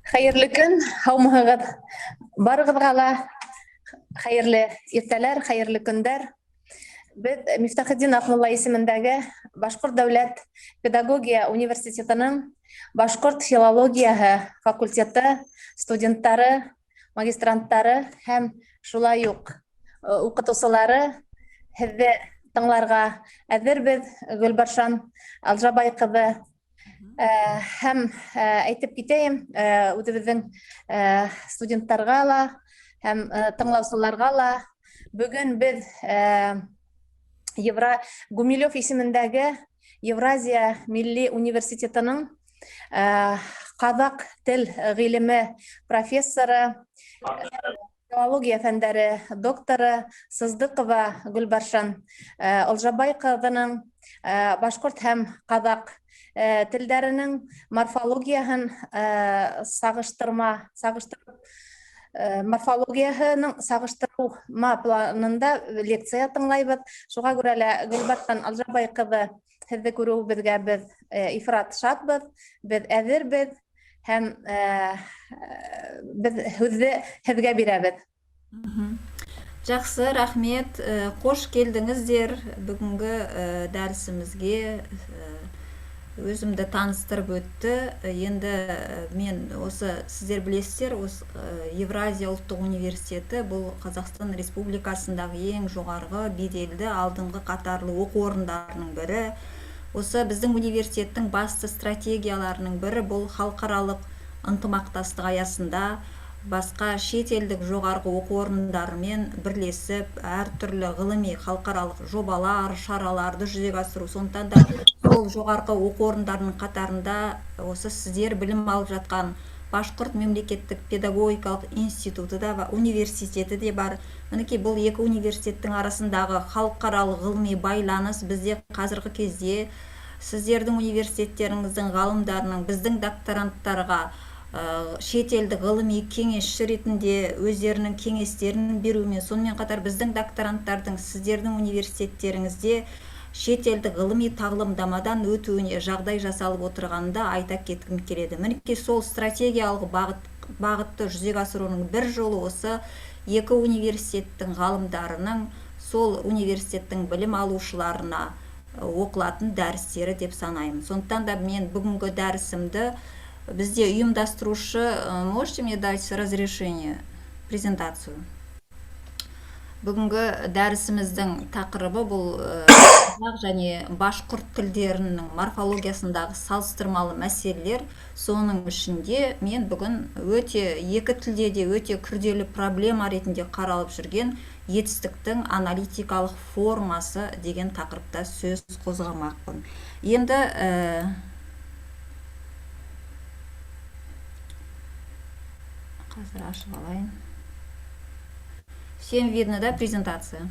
Хәерле көн, һаумыһығыҙ. Барығыҙға ла хәерле иртәләр, хәерле көндәр. Без Мифтахетдин Акмулла исемендәге Башҡорт дәүләт педагогия университетының Башҡорт филологияһы факультеты студенттары, магистранттары һәм шулай уҡ уҡытыусылары һеҙҙе тыңларға әҙербеҙ. Гөлбаршан Алжабай ҡыҙы һәм әйтеп китәйем, үҙебеҙҙең студенттарға ла һәм тыңлаусыларға ла бөгөн беҙ Гумилев исемендәге Евразия милли университетының ҡаҙаҡ тел ғилеме профессоры, филология фәндәре докторы Сыздыҡова Гөлбаршан Алжабай ҡыҙының башҡорт һәм ҡаҙаҡ телдәренең морфологияһын морфологияһының сағыштырма планында лекция тыңлайбыҙ. Шуға күрә лә Гөлбаршан Алжабай ҡыҙы һеҙҙе күреүебеҙгә беҙ ифрат шатбыҙ, беҙ әҙербеҙ һәм беҙ һүҙҙе һеҙгә бирәбеҙ. Жақсы, рахмет. Қош келдіңіздер бүгінгі дәрісімізге. Өзімді таныстырып өтті. Енді мен осы сіздер білесіздер, Евразия ұлттық университеті бұл Қазақстан Республикасындағы ең жоғарғы беделді алдыңғы қатарлы оқу орындарының бірі. Осы біздің университеттің басты стратегияларының бірі бұл халықаралық ынтымақтастық аясында басқа шетелдік жоғарғы оқу орындарымен бірлесіп, әртүрлі ғылыми халықаралық жобалар, шараларды жүзеге асыру. Сондықтан да сол жоғарғы оқу орындарының қатарында осы сіздер білім алып жатқан Башқұрт мемлекеттік педагогикалық институты да университеті де бар. Мінекей бұл екі университеттің арасындағы халықаралық ғылыми байланыс бізде қазіргі кезде сіздердің университеттеріңіздің ғалымдарының біздің докторанттарға шетелдік ғылыми кеңесші ретінде өздерінің кеңестерін беруімен, сонымен қатар біздің докторанттардың сіздердің университеттеріңізде шетелдік ғылыми тағылымдамадан өтуіне жағдай жасалып отырғанда айта кеткім келеді. Мінекей сол стратегиялық бағытты жүзеге асыруының бір жолы осы екі университеттің ғалымдарының сол университеттің білім алушыларына оқылатын дәрістері деп санаймын. Сондықтан да мен бүгінгі дәрісімді бізде ұйымдастырушы, можете мне дать разрешение, презентацию? Бүгінгі дәрісіміздің тақырыбы бұл қазақ және башқұрт тілдерінің морфологиясындағы салыстырмалы мәселелер. Соның ішінде мен бүгін екі тілде де өте күрделі проблема ретінде қаралып жүрген етістіктің аналитикалық формасы деген тақырыпта сөз қозғамақпын. Енді қазір ашып алайын. Всем видно, да, презентация?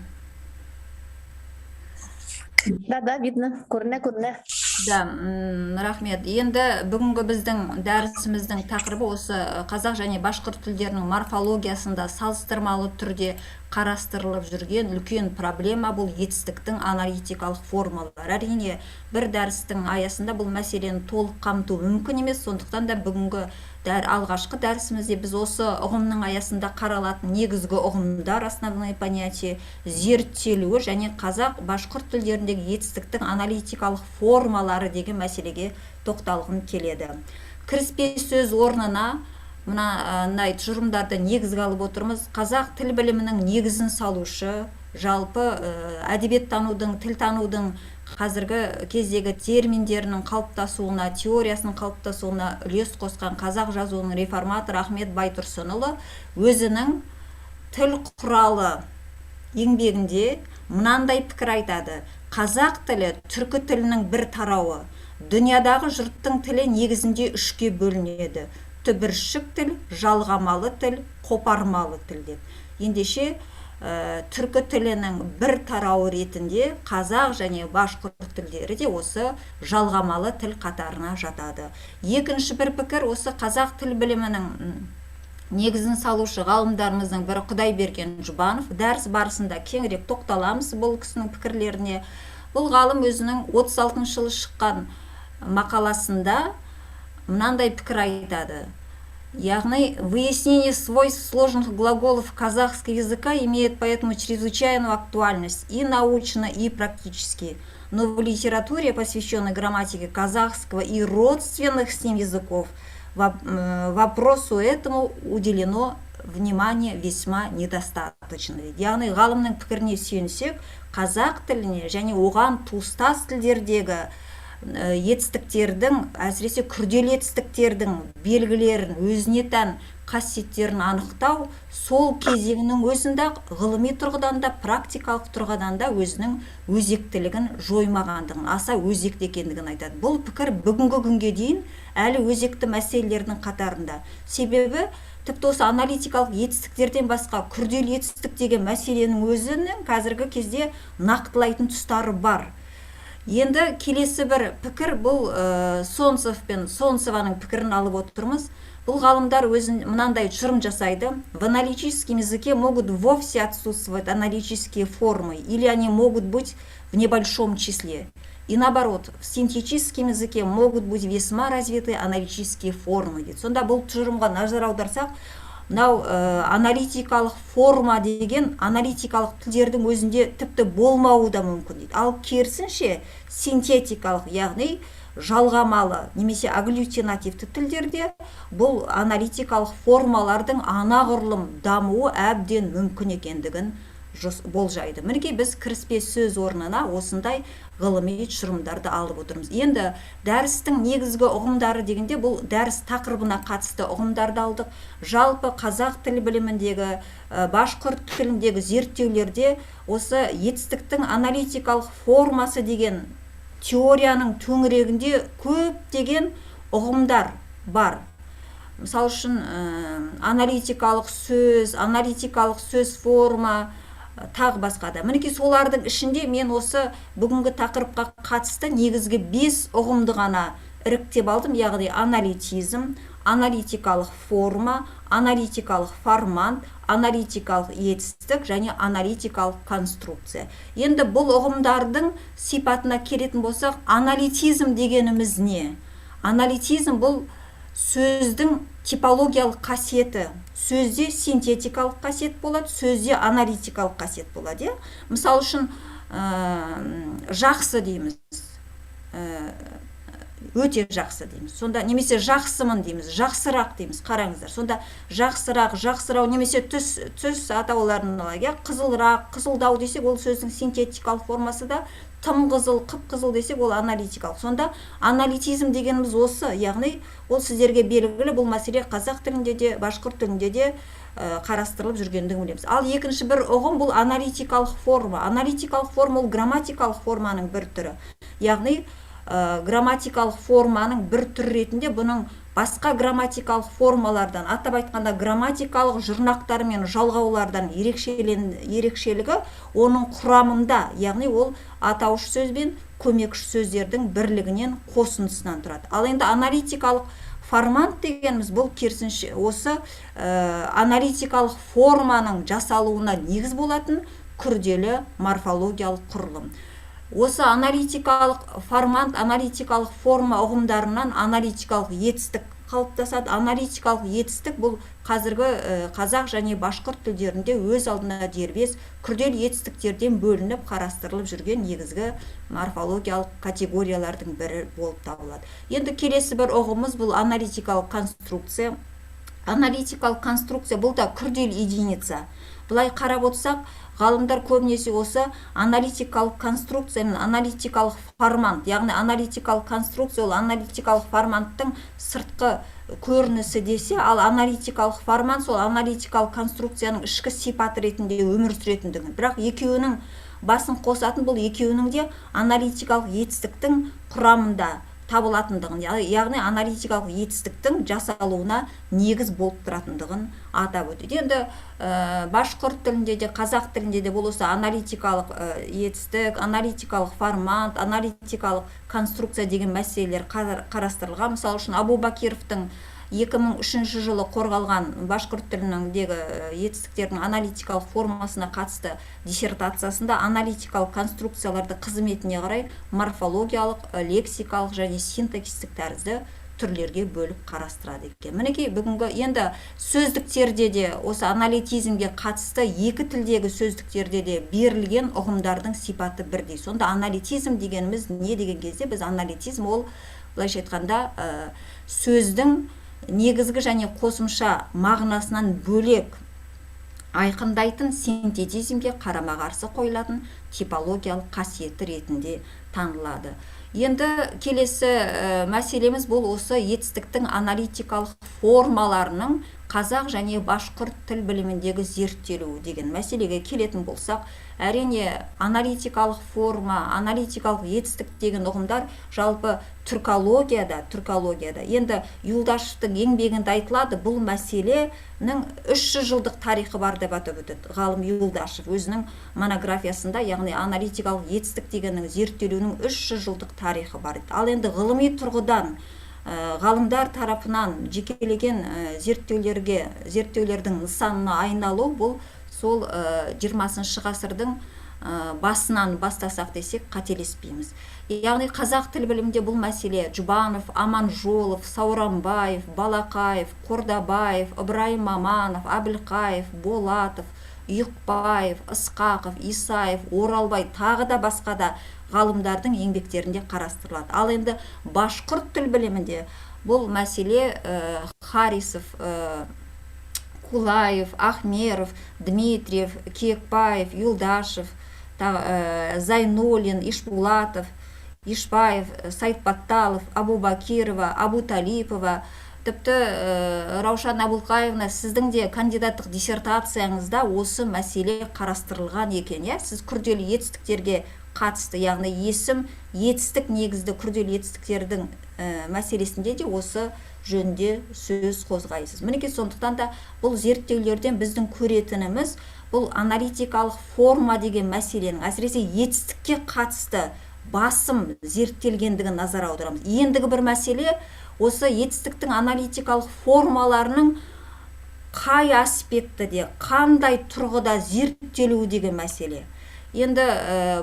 Да, видно. Көріне. Да, рахмет. Енді бүгінгі біздің дәрісіміздің тақырыбы осы қазақ және башқұрт тілдерінің морфологиясында салыстырмалы түрде қарастырылып жүрген үлкен проблема бұл етістіктің аналитикалық формалары. Әрине, бір дәрістің аясында бұл мәселені толық қамту мүмкін емес, сондықтан да бүгінгі алғашқы дәрісімізде біз осы ұғымның аясында қаралатын негізгі ұғымдар, основные понятия, зерттелуі және қазақ башқұрт тілдеріндегі етістіктің аналитикалық формалары деген мәселеге тоқталғым келеді. Кіріспе сөз орнына мына тұжырымдарды негізге алып отырмыз. Қазақ тіл білімінің негізін салушы, жалпы әдебиеттанудың, тілтанудың қазіргі кездегі терминдерінің қалыптасуына, теориясының қалыптасуына үлес қосқан қазақ жазуының реформатор Ахмет Байтұрсынұлы өзінің тіл құралы еңбегінде мынандай пікір айтады. Қазақ тілі түркі тілінің бір тарауы. Дүниядағы жұрттың тілі негізінде үшке бөлінеді. Түбіршік тіл, жалғамалы тіл, қопармалы тіл деп. Ендеше түркі тілінің бір тарауы ретінде қазақ және башқұрт тілдері де осы жалғамалы тіл қатарына жатады. Екінші бір пікір осы қазақ тіл білімінің негізін салушы ғалымдарымыздың бірі Құдайберген Жұбанов. Дәріс барысында кеңірек тоқталамыз бұл кісінің пікірлеріне. Бұл ғалым өзінің 36 жылы шыққан мақаласында мынандай пікір айтады. Яғни, выяснение свойств сложных глаголов казахского языка имеет поэтому чрезвычайную актуальность и научно, и практически. Но в литературе, посвященной грамматике казахского и родственных с ним языков, вопросу этому уделено внимание весьма недостаточно. Яғни, ғалымның пікіріне сүйенсек, қазақ тіліне және оған туыстас тілдердегі етістіктердің, әсіресе күрделі етістіктердің белгілерін, өзіне тән қасиеттерін анықтау сол кезеңнің өзінде ғылыми тұрғыдан да, практикалық тұрғыдан да өзінің өзектілігін жоймағандығын, аса өзекті екендігін айтады. Бұл пікір бүгінгі күнге дейін әлі өзекті мәселелердің қатарында. Себебі тіпті осы аналитикалық етістіктерден басқа күрделі етістік деген мәселенің өзінің қазіргі кезде нақтылайтын тұстары бар. Енді келесі бір пікір, бұл Солнцев пен Солнцеваның пікірін алып отырмыз. Бұл ғалымдар өзін мынандай тұжырым жасайды. В аналитическом языке могут вовсе отсутствовать аналитические формы, или они могут быть в небольшом числе. И наоборот, в синтетическом языке могут быть весьма развиты аналитические формы. Сонда бұл тұжырымға назар аударсақ, мынау аналитикалық форма деген аналитикалық тілдердің өзінде тіпті болмауы да мүмкін дейді. Ал керісінше синтетикалық, яғни жалғамалы немесе агглютинативті тілдерде бұл аналитикалық формалардың анағұрлым дамуы әбден мүмкін екендігін болжайды. Мінекей біз кіріспе сөз орнына осындай ғылыми тұжырымдарды алып отырмыз. Енді дәрістің негізгі ұғымдары дегенде бұл дәріс тақырыбына қатысты ұғымдарды алдық. Жалпы қазақ тіл біліміндегі, башқұрт тіліндегі зерттеулерде осы етістіктің аналитикалық формасы деген теорияның төңірегінде көптеген ұғымдар бар. Мысалы үшін аналитикалық сөз форма, тағы басқа да. Мінекей солардың ішінде мен осы бүгінгі тақырыпқа қатысты негізгі 5 ұғымды ғана іріктеп алдым. Яғни аналитизм, аналитикалық форма, аналитикалық формант, аналитикалық етістік және аналитикалық конструкция. Енді бұл ұғымдардың сипатына келетін болсақ, аналитизм дегеніміз не? Аналитизм бұл сөздің типологиялық қасиеті. Сөзде синтетикалық қасиет болады, сөзде аналитикалық қасиет болады. Мысалы үшін жақсы дейміз, өте жақсы дейміз. Сонда немесе жақсымын дейміз, жақсырақ дейміз. Қараңыздар. Сонда жақсырақ, жақсырау немесе түс атауларын алайық. Қызылырақ, қызылдау десек, ол сөздің синтетикалық формасы да тым қызыл, қып-қызыл десек, ол аналитикалық. Сонда аналитизм дегеніміз осы, яғни ол сіздерге белгілі, бұл мәселе қазақ тілінде де, башқұрт тілінде де қарастырылып жүргендігін білеміз. Ал екінші бір ұғым бұл аналитикалық форма. Аналитикалық форма ол грамматикалық форманың бір түрі. Яғни грамматикалық форманың бір түрі ретінде бұның басқа грамматикалық формалардан, атап айтқанда грамматикалық жұрнақтары мен жалғаулардан ерекшелігі оның құрамында, яғни ол атауыш сөз бен көмекші сөздердің бірлігінен, қосындысынан тұрады. Ал енді аналитикалық формант дегеніміз бұл керісінше осы аналитикалық форманың жасалуына негіз болатын күрделі морфологиялық құрылым. Осы аналитикалық формант, аналитикалық форма ұғымдарынан аналитикалық етістік қалыптасады. Аналитикалық етістік бұл қазіргі қазақ және башқұрт тілдерінде өз алдына дербес күрделі етістіктерден бөлініп қарастырылып жүрген негізгі морфологиялық категориялардың бірі болып табылады. Енді келесі бір ұғымымыз бұл аналитикалық конструкция. Аналитикалық конструкция бұл да күрделі единица. Бұлай қарап отырсақ, ғалымдар көбінесе осы аналитикалық конструкция мен аналитикалық формант, яғни аналитикалық конструкция ол аналитикалық форманттың сыртқы көрінісі десе, ал аналитикалық формант сол аналитикалық конструкцияның ішкі сипаты ретінде өмір сүретіндігін. Бірақ екеуінің басын қосатын бұл екеуінің де аналитикалық етістіктің құрамында табылатындығын, яғни аналитикалық етістіктің жасалуына негіз болып тұратындығын атап өтеді. Енді башқұрт тілінде де, қазақ тілінде де бұл осы аналитикалық етістік, аналитикалық формант, аналитикалық конструкция деген мәселелер қарастырылған. Мысалы үшін Абубакировтың 2003 жылы қорғалған башқұрт тіліндегі етістіктердің аналитикалық формасына қатысты диссертациясында аналитикалық конструкцияларды қызметіне қарай морфологиялық, лексикалық және синтаксистік тәрізді түрлерге бөліп қарастырады екен. Мінекей бүгінгі енді сөздіктерде де осы аналитизмге қатысты екі тілдегі сөздіктерде де берілген ұғымдардың сипаты бірдей. Сонда аналитизм дегеніміз не деген кезде біз аналитизм ол былайша айтқанда сөздің негізгі және қосымша мағынасынан бөлек айқындайтын синтетизмге қарама қарсы қойылатын типологиялық қасиеті ретінде танылады. Енді келесі мәселеміз бұл осы етістіктің аналитикалық формаларының қазақ және башқұрт тіл біліміндегі зерттелуі деген мәселеге келетін болсақ, әрине аналитикалық форма, аналитикалық етістік деген ұғымдар жалпы түркологияда. Енді Юлдашевтың еңбегінде айтылады, бұл мәселенің 300 жылдық тарихы бар деп атап өтеді ғалым Юлдашев өзінің монографиясында, яғни аналитикалық етістік дегеннің зерттелуінің 300 жылдық тарихы бар. Ал енді ғылыми тұрғыдан ғалымдар тарапынан жекелеген зерттеулердің нысанына айналу бұл сол 20 ғасырдың басынан бастасақ десек қателеспейміз. Яғни қазақ тіл білімінде бұл мәселе Жұбанов, Аманжолов, Сауранбаев, Балақаев, Қордабаев, Ыбырайым Маманов, Әбілқаев, Болатов, Үйікбаев, Ысқақов, Исаев, Оралбай тағы да басқа да ғалымдардың еңбектерінде қарастырылады. Ал енді башқұрт тіл білімінде бұл мәселе Харисов, Кулаев, Ахмеров, Дмитриев, Киекбаев, Юлдашев, Зайнолин, Ишбулатов, Ишбаев, Сайтбатталов, Абубакирова, Абуталипова, тіпті Раушан Абылқаевна, сіздің де кандидаттық диссертацияңызда осы мәселе қарастырылған екен. Сіз күрделі етістіктерге қатысты, яғни есім, етістік негізді күрделі етістіктердің мәселесінде де осы жөнде сөз қозғайсыз. Мінекей сондықтан да бұл зерттеулерден біздің көретініміз бұл аналитикалық форма деген мәселенің әсіресе етістікке қатысты басым зерттелгендігін назар аударамыз. Ендігі бір мәселе осы етістіктің аналитикалық формаларының қай аспектіде, қандай тұрғыда зерттелуі деген мәселе. Енді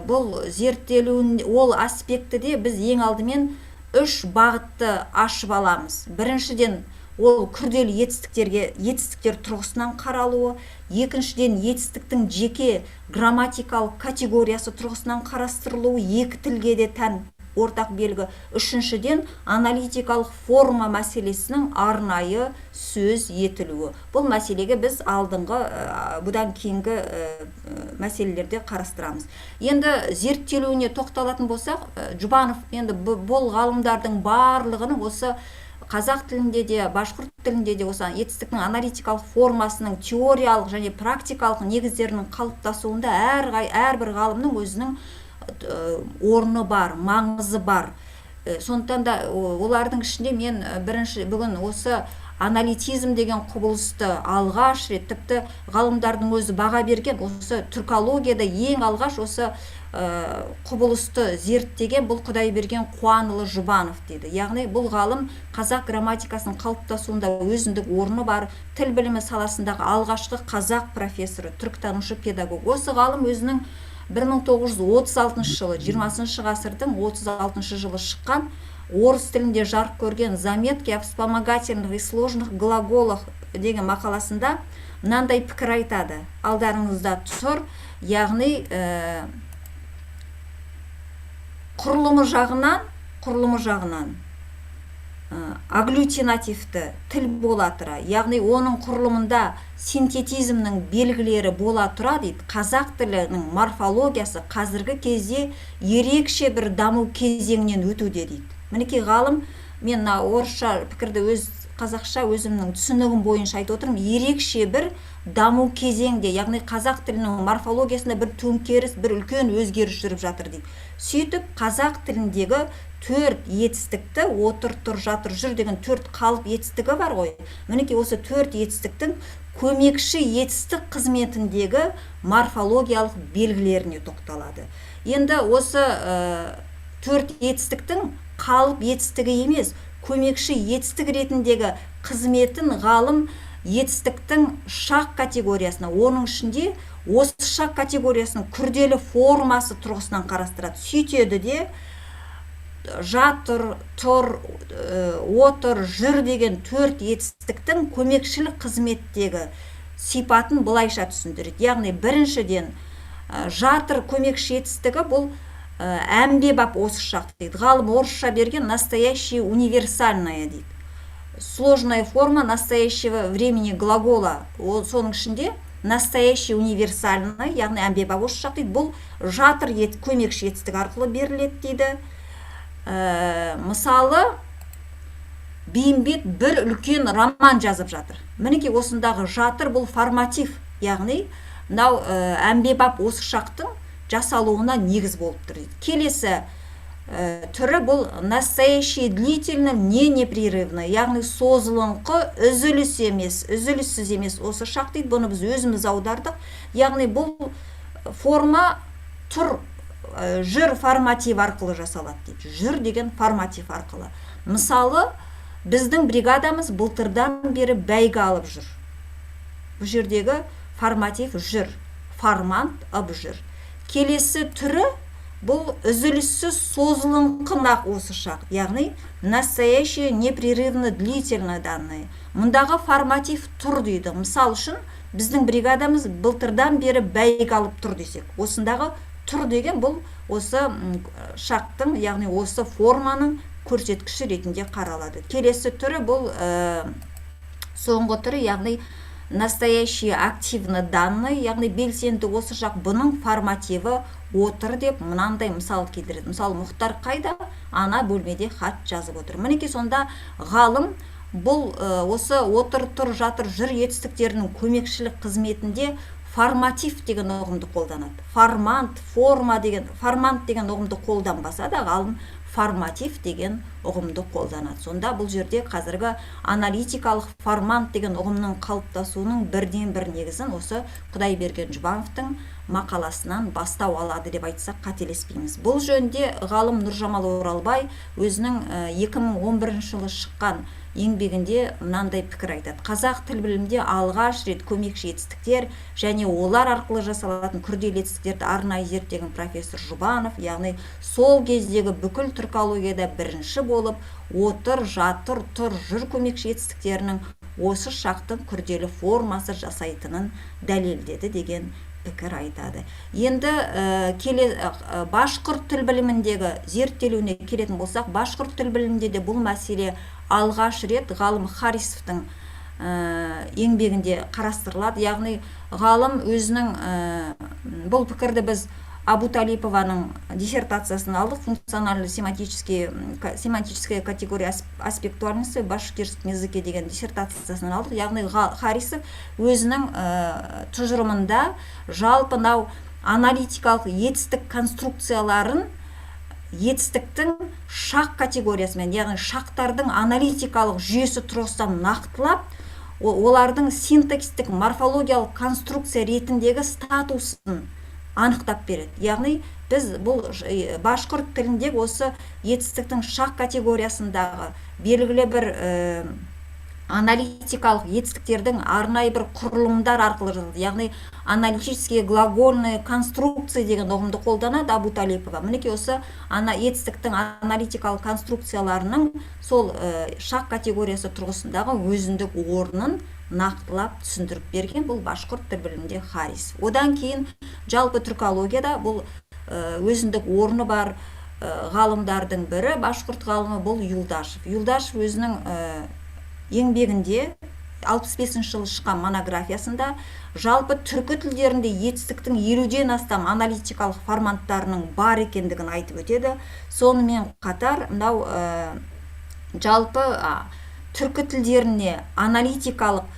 бұл зерттелуін ол аспектіде біз ең алдымен 3 бағытты ашып аламыз. Біріншіден ол күрделі етістіктер тұрғысынан қаралуы, екіншіден етістіктің жеке грамматикалық категориясы тұрғысынан қарастырылуы, екі тілге де тән ортақ белгі. Үшіншіден аналитикалық форма мәселесінің арнайы сөз етілуі. Бұл мәселеге біз алдыңғы бұдан кейінгі мәселелерде қарастырамыз. Енді зерттелуіне тоқталатын болсақ, Жұбанов енді бұл ғалымдардың барлығының осы қазақ тілінде де, башқұрт тілінде де осы етістіктің аналитикалық формасының теориялық және практикалық негіздерінің қалыптасуында әрбір ғалымның өзінің орны бар, маңызы бар. Сондықтан да олардың ішінде мен бүгін осы аналитизм деген құбылысты алғаш рет, тіпті ғалымдардың өзі баға берген, осы түркологияда ең алғаш осы құбылысты зерттеген бұл Құдайберген Қуанұлы Жұбанов дейді. Яғни бұл ғалым қазақ грамматикасының қалыптасуында өзіндік орны бар, тіл білімі саласындағы алғашқы қазақ профессоры, түркітанушы педагог. Осы ғалым өзінің 1936 жылы, 20 ғасырдың 36 жылы шыққан орыс тілінде жарық көрген «Заметки о вспомогательных и сложных глаголах» деген мақаласында мынандай пікір айтады. Алдарыңызда тұр, яғни құрылымы жағынан аглютинативті тіл бола тұра, яғни оның құрылымында синтетизмнің белгілері бола тұра дейді. Қазақ тілінің морфологиясы қазіргі кезде ерекше бір даму кезеңінен өтуде дейді. Мінекей ғалым, мен орысша пікірді қазақша өзімнің түсінігім бойынша айтып отырмын, ерекше бір даму кезеңде, яғни қазақ тілінің морфологиясында бір төңкеріс, бір үлкен өзгеріс жүріп жатыр дейді. Сөйтіп қазақ тіліндегі 4 етістікті отыр, тұр, жатыр, жүр деген 4 қалып етістігі бар ғой. Мінекей осы 4 етістіктің көмекші етістік қызметіндегі морфологиялық белгілеріне тоқталады. Енді осы 4 етістіктің қалып етістігі емес, көмекші етістік ретіндегі қызметін ғалым етістіктің шақ категориясына, оның ішінде осы шақ категориясының күрделі формасы тұрғысынан қарастырады. Сөйтеді де жатыр, тұр, отыр, жүр деген 4 етістіктің көмекшілік қызметтегі сипатын былайша түсіндіреді. Яғни біріншіден жатыр көмекші етістігі бұл әмбебап осы шақ дейді. Ғалым орысша берген настоящее универсальное дейді. Сложная форма настоящего времени глагола. Соның ішінде настоящий универсальный, яғни әмбебап осы шақ дейді. Бұл жатыр көмекші етістік арқылы беріледі дейді. Мысалы, Бейімбет бір үлкен роман жазып жатыр. Мінекей осындағы жатыр бұл форматив, яғни мынау әмбебап осы шақтың жасалуына негіз болып тұр. Келесі түрі бұл настоящий длительным не непрерывный, яғни созылыңқы үзіліссіз емес осы шақ дейді. Бұны біз өзіміз аудардық. Яғни бұл форма тұр, жүр форматив арқылы жасалады дейді. Жүр деген форматив арқылы. Мысалы, біздің бригадамыз былтырдан бері бәйге алып жүр. Бұл жердегі форматив жүр, формант ып жүр. Келесі түрі бұл үзіліссіз созылыңқы осы шақ, яғни настоящее непрерывно длительно данные. Мұндағы форматив тұр дейді. Мысал үшін, біздің бригадамыз былтырдан бері бәйге алып тұр десек. Осындағы тұр деген бұл осы шақтың, яғни осы форманың көрсеткіші ретінде қаралады. Келесі түрі бұл соңғы түрі, яғни настоящие активны данный, яғни белсенді осы шақ, бұның формативі отыр деп мынандай мысал келтіреді. Мысалы, Мұхтар қайда? Ана бөлмеде хат жазып отыр. Мінекей сонда ғалым бұл осы отыр, тұр, жатыр, жүр етістіктерінің көмекшілік қызметінде форматив деген ұғымды қолданады. Формант деген ұғымды қолданбаса да ғалым форматив деген ұғымды қолданады. Сонда бұл жерде қазіргі аналитикалық формант деген ұғымның қалыптасуының бірден бір негізін осы Құдайберген Жұбановтың мақаласынан бастау алады деп айтсақ қателеспейміз. Бұл жөнде ғалым Нұржамал Оралбай өзінің 2011 жылы шыққан еңбегінде мынандай пікір айтады. Қазақ тіл білімінде алғаш рет көмекші етістіктер және олар арқылы жасалатын күрделі етістіктерді арнайы зерттеген профессор Жұбанов, яғни сол кездегі бүкіл түркологияда бірінші болып отыр, жатыр, тұр, жүр көмекші етістіктерінің осы шақтың күрделі формасы жасайтынын дәлелдеді деген пікір айтады. Енді башқұрт тіл біліміндегі зерттелуіне келетін болсақ, башқұрт тіл білімінде де бұл мәселе алғаш рет ғалым Харисовтың еңбегінде қарастырылады. Яғни ғалым өзінің бұл пікірді біз Абуталипованың диссертациясын алдық. Функционально-семантическая категория аспектуальности в башкирском языке деген диссертациясын алдық. Яғни Харисов өзінің тұжырымында жалпы аналитикалық етістік конструкцияларын етістіктің шақ категориясымен, яғни шақтардың аналитикалық жүйесі тұрғысынан нақтылап, олардың синтакстік морфологиялық конструкция ретіндегі статусын анықтап береді. Яғни біз бұл башқұрт тіліндегі осы етістіктің шақ категориясындағы белгілі бір аналитикалық етістіктердің арнайы бір құрылымдар арқылы жазылды. Яғни аналитические глагольные конструкции деген ұғымды қолданады Абуталипова. Мінекей осы етістіктің аналитикалық конструкцияларының сол шақ категориясы тұрғысындағы өзіндік орнын нақтылап түсіндіріп берген бұл башқұрт тіл білімінде Харис. Одан кейін жалпы түркологияда бұл өзіндік орны бар ғалымдардың бірі, башқұрт ғалымы бұл Юлдашев. Юлдашев өзінің еңбегінде 65 жылы шыққан монографиясында жалпы түркі тілдерінде етістіктің 50-ден астам аналитикалық форматтарының бар екендігін айтып өтеді. Сонымен қатар мынау жалпы түркі тілдеріне аналитикалық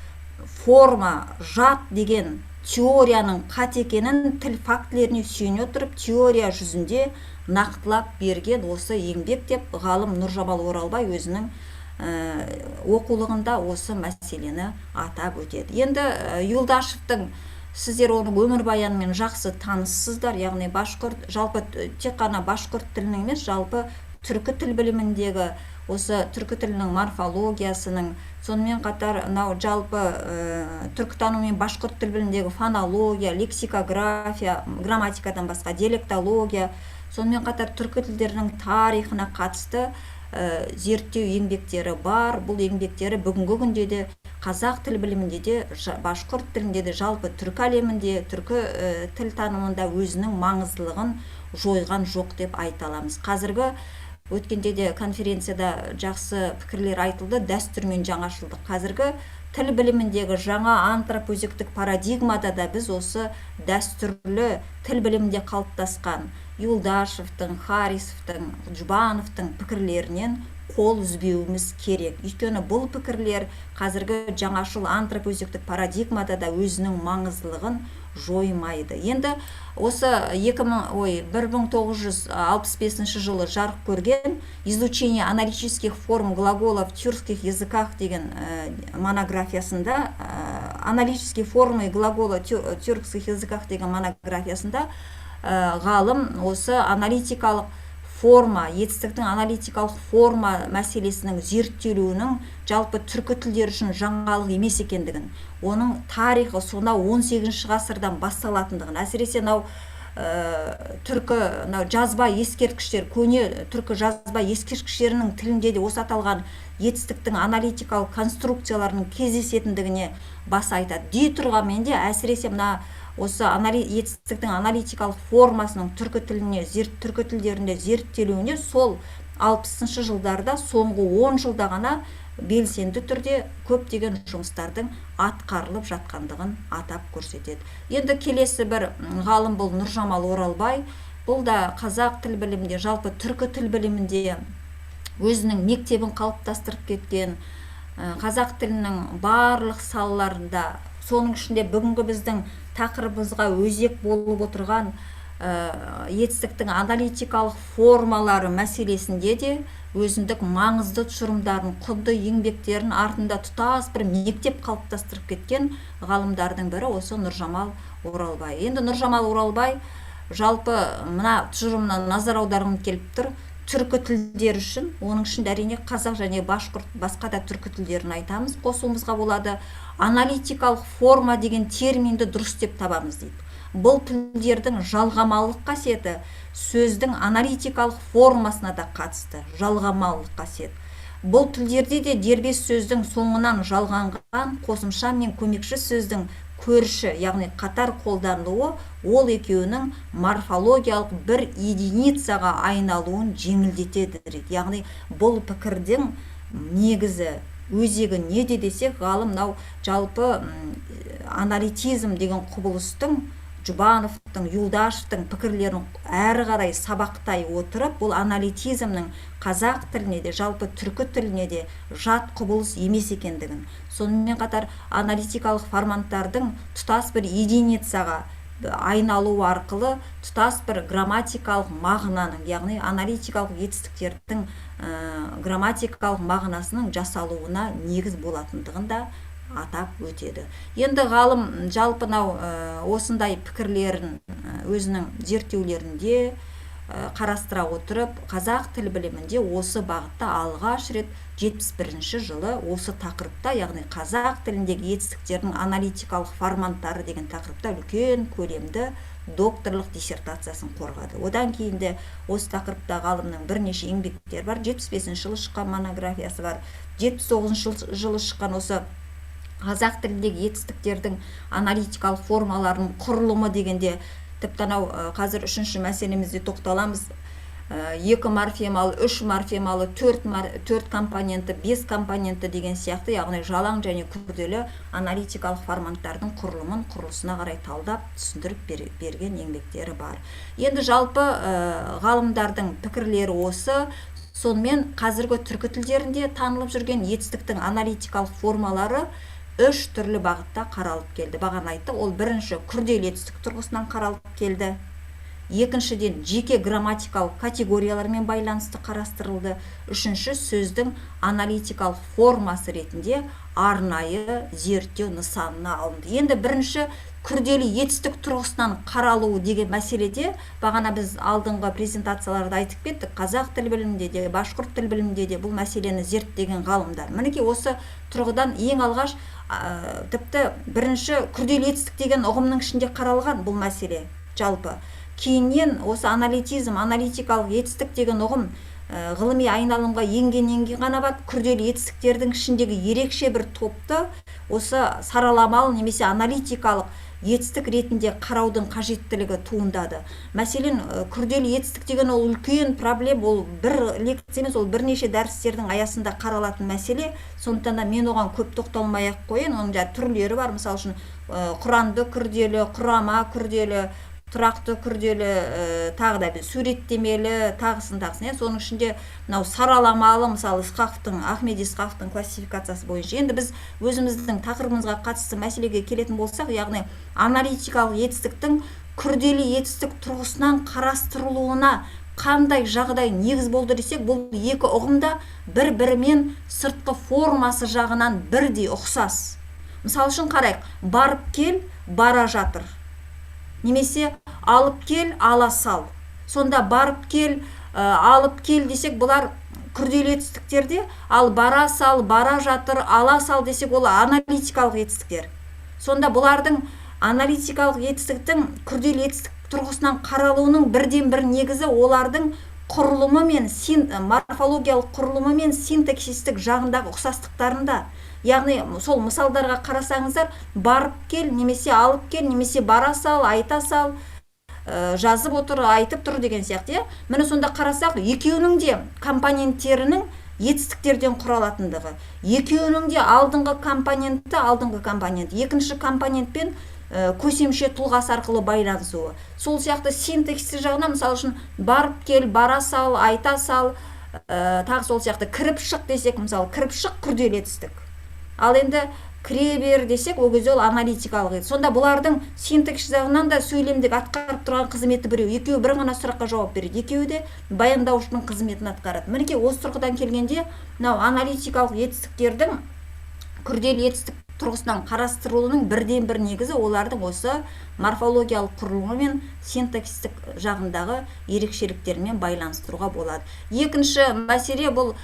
форма жат деген теорияның қате екенін тіл фактілеріне сүйене отырып теория жүзінде нақтылап берген осы еңбек деп ғалым Нұржамал Оралбай өзінің оқулығында осы мәселені атап өтеді. Енді Юлдашевтың сіздер оның өмірбаянымен жақсы таныссыздар, яғни башқұрт, жалпы тек қана башқұрт тілінің емес, жалпы түркі тіл біліміндегі осы түркі тілінің морфологиясының, сонымен қатар жалпы түркітану мен башқұрт тіл біліміндегі фонология, лексикография, грамматикадан басқа диалектология, Сонымен қатар түркі тілдерінің тарихына қатысты зерттеу еңбектері бар. Бұл еңбектері бүгінгі күнде де қазақ тіл білімінде де, башқұрт тілінде де, жалпы түркі әлемінде, түркі тіл танымында өзінің маңыздылығын жойған жоқ деп айта аламыз. Қазіргі өткенде де конференцияда жақсы пікірлер айтылды, дәстүр мен жаңашылдық. Қазіргі тіл біліміндегі жаңа антропозектік парадигмада да біз осы дәстүрлі тіл білімінде қалыптасқан Юлдашевтың, Харисовтың, Жұбановтың пікірлерінен қол үзбеуіміз керек. Өйткені бұл пікірлер қазіргі жаңашыл антропозектік парадигмада да өзінің маңыздылығын жоймайды. Енді осы 1965 жылы жарық көрген «Изучение аналитических форм глаголов в тюркских языках» деген монографиясында, «Аналитические формы глагола в тюркских языках» деген монографиясында ғалым осы аналитикалық форма, етістіктің аналитикалық форма мәселесінің зерттелуінің жалпы түркі тілдері үшін жаңалық емес екендігін, оның тарихы сонау 18 ғасырдан басталатындығын, әсіресе түркі жазба ескерткіштер, көне түркі жазба ескерткіштерінің тілінде де осы аталған етістіктің аналитикалық конструкцияларының кездесетіндігіне баса айтады. Дей тұрғанмен де әсіресе осы етістіктің аналитикалық формасының түркі тілдерінде зерттелуіне сол 60 жылдарда, соңғы 10 жылда ғана белсенді түрде көптеген жұмыстардың атқарылып жатқандығын атап көрсетеді. Енді келесі бір ғалым бұл Нұржамал Оралбай. Бұл да қазақ тіл білімінде, жалпы түркі тіл білімінде өзінің мектебін қалыптастырып кеткен, қазақ тілінің барлық салаларында, соның ішінде бүгінгі біздің тақырыбымызға өзек болып отырған етістіктің аналитикалық формалары мәселесінде де өзіндік маңызды тұжырымдарын, құнды еңбектерін артында тұтас бір мектеп қалыптастырып кеткен ғалымдардың бірі осы Нұржамал Оралбай. Енді Нұржамал Оралбай жалпы мына тұжырымына назар аударғым келіп тұр. Түркі тілдері үшін, оның ішінде әрине қазақ және башқұрт, басқа да түркі тілдерін айтамыз, қосуымызға болады. Аналитикалық форма деген терминді дұрыс деп табамыз дейді. Бұл тілдердің жалғамалық қасиеті сөздің аналитикалық формасына да қатысты, жалғамалық қасиет. Бұл тілдерде де дербес сөздің соңынан жалғанған қосымша мен көмекші сөздің көрші, яғни қатар қолданылуы, ол екеуінің морфологиялық бір единицаға айналуын жеңілдетеді. Яғни бұл пікірдің негізі, өзегі неде десек, ғалым жалпы аналитизм деген құбылыстың Жұбановтың, Юлдашевтың пікірлерін әрі қарай сабақтай отырып, бұл аналитизмнің қазақ тіліне де, жалпы түркі тіліне де жат құбылыс емес екендігін, сонымен қатар аналитикалық форматтардың тұтас бір единицаға айналу арқылы тұтас бір грамматикалық мағынаның, яғни аналитикалық етістіктердің грамматикалық мағынасының жасалуына негіз болатындығын да атап өтеді. Енді ғалым жалпы осындай пікірлерін өзінің зерттеулерінде қарастыра отырып, қазақ тіл білімінде осы бағытта алғаш рет 71 жылы осы тақырыпта, яғни қазақ тіліндегі етістіктердің аналитикалық форматтары деген тақырыпта үлкен көлемді докторлық диссертациясын қорғады. Одан кейін де осы тақырыпта ғалымның бірнеше еңбектері бар. 75 жылы шыққан монографиясы бар. 79 жылы шыққан осы қазақ тіліндегі етістіктердің аналитикалық формаларының құрылымы дегенде, тіпті қазір үшінші мәселемізде тоқталамыз. 2 морфемалы, 3 морфемалы, 4 компоненті, 5 компоненті деген сияқты, яғни жалаң және күрделі аналитикалық форматтардың құрылымын, құрылысына қарай талдап, түсіндіріп берген еңбектері бар. Енді жалпы ғалымдардың пікірлері осы. Сонымен қазіргі түркі тілдерінде танылып жүрген етістіктің аналитикалық формалары 3 түрлі бағытта қаралып келді. Бағана айтты, ол бірінші күрделі етістік тұрғысынан қаралып келді. Екіншіден жеке грамматикалық категориялармен байланысты қарастырылды. Үшінші сөздің аналитикалық формасы ретінде арнайы зерттеу нысанына алынды. Енді бірінші күрделі етістік тұрғысынан қаралуы деген мәселеде, бағана біз алдыңғы презентацияларда айтып кеттік, қазақ тіл білімінде де, башқұрт тіл білімінде де бұл мәселені зерттеген ғалымдар. Мінекей осы тұрғыдан ең алғаш тіпті бірінші күрделі етістік деген ұғымның ішінде қаралған бұл мәселе жалпы. кейіннен осы аналитикалық етістік деген ұғым ғылыми айналымға енгеннен кейін ғана күрделі етістіктердің ішіндегі ерекше бір топты осы сараламалы немесе аналитикалық етістік ретінде қараудың қажеттілігі туындады. Мәселен, күрделі етістік деген ол үлкен проблема, ол бір лекция емес, ол бірнеше дәрістердің аясында қаралатын мәселе. Сондықтан да мен оған көп тоқталмай-ақ қояйын. Оның түрлері бар. Мысалы үшін құранды күрделі, құрама күрделі, тұрақты күрделі, тағы да суреттемелі, тағысын. Соның ішінде мынау сараламалы, мысалы Ахмед Исқақовтың классификациясы бойынша. Енді біз өзіміздің тақырыбымызға қатысты мәселеге келетін болсақ, яғни аналитикалық етістіктің күрделі етістік тұрғысынан қарастырылуына қандай жағдай негіз болды десек, бұл екі ұғымда бір-бірімен сыртқы формасы жағынан бірдей ұқсас. Мысалы үшін қарайық, барып кел, бара жатыр. Немесе алып кел, ала сал. Сонда барып кел, алып кел десек, бұлар күрделі етістіктерде, ал бара сал, бара жатыр, ала сал десек, ол аналитикалық етістіктер. Сонда бұлардың аналитикалық етістіктің күрделі етістік тұрғысынан қаралуының бірден бір негізі олардың құрылымы мен морфологиялық құрылымы мен синтаксистік жағындағы ұқсастықтарында. Яғни сол мысалдарға қарасаңыздар, барып кел, немесе алып кел, немесе бара сал, айта сал, жазып отыр, айтып тұр деген сияқты. Міне сонда қарасақ, екеуінің де компоненттерінің етістіктерден құралатындығы, екеуінің де алдыңғы компонент, екінші компонентпен көсемше тұлғасы арқылы байланысуы. Сол сияқты синтаксис жағынан, мысалы үшін барып кел, бара сал, айта сал, тағы сол сияқты кіріп шық десек, мысалы кіріп шық күрделі етістік. Ал енді кіре бер десек, ол кезде ол аналитикалық еді. Сонда бұлардың синтаксис жағынан да сөйлемдік атқарып тұрған қызметі біреу. Екеуі бір ғана сұраққа жауап береді. Екеуі де баяндаушының қызметін атқарады. Мінекей осы тұрғыдан келгенде, мынау аналитикалық етістіктердің күрделі етістік тұрғысынан қарастырылуының бірден бір негізі олардың осы морфологиялық құрылымы мен синтаксистік жағындағы ерекшеліктермен байланыстыруға болады. Екінші мәселе бұл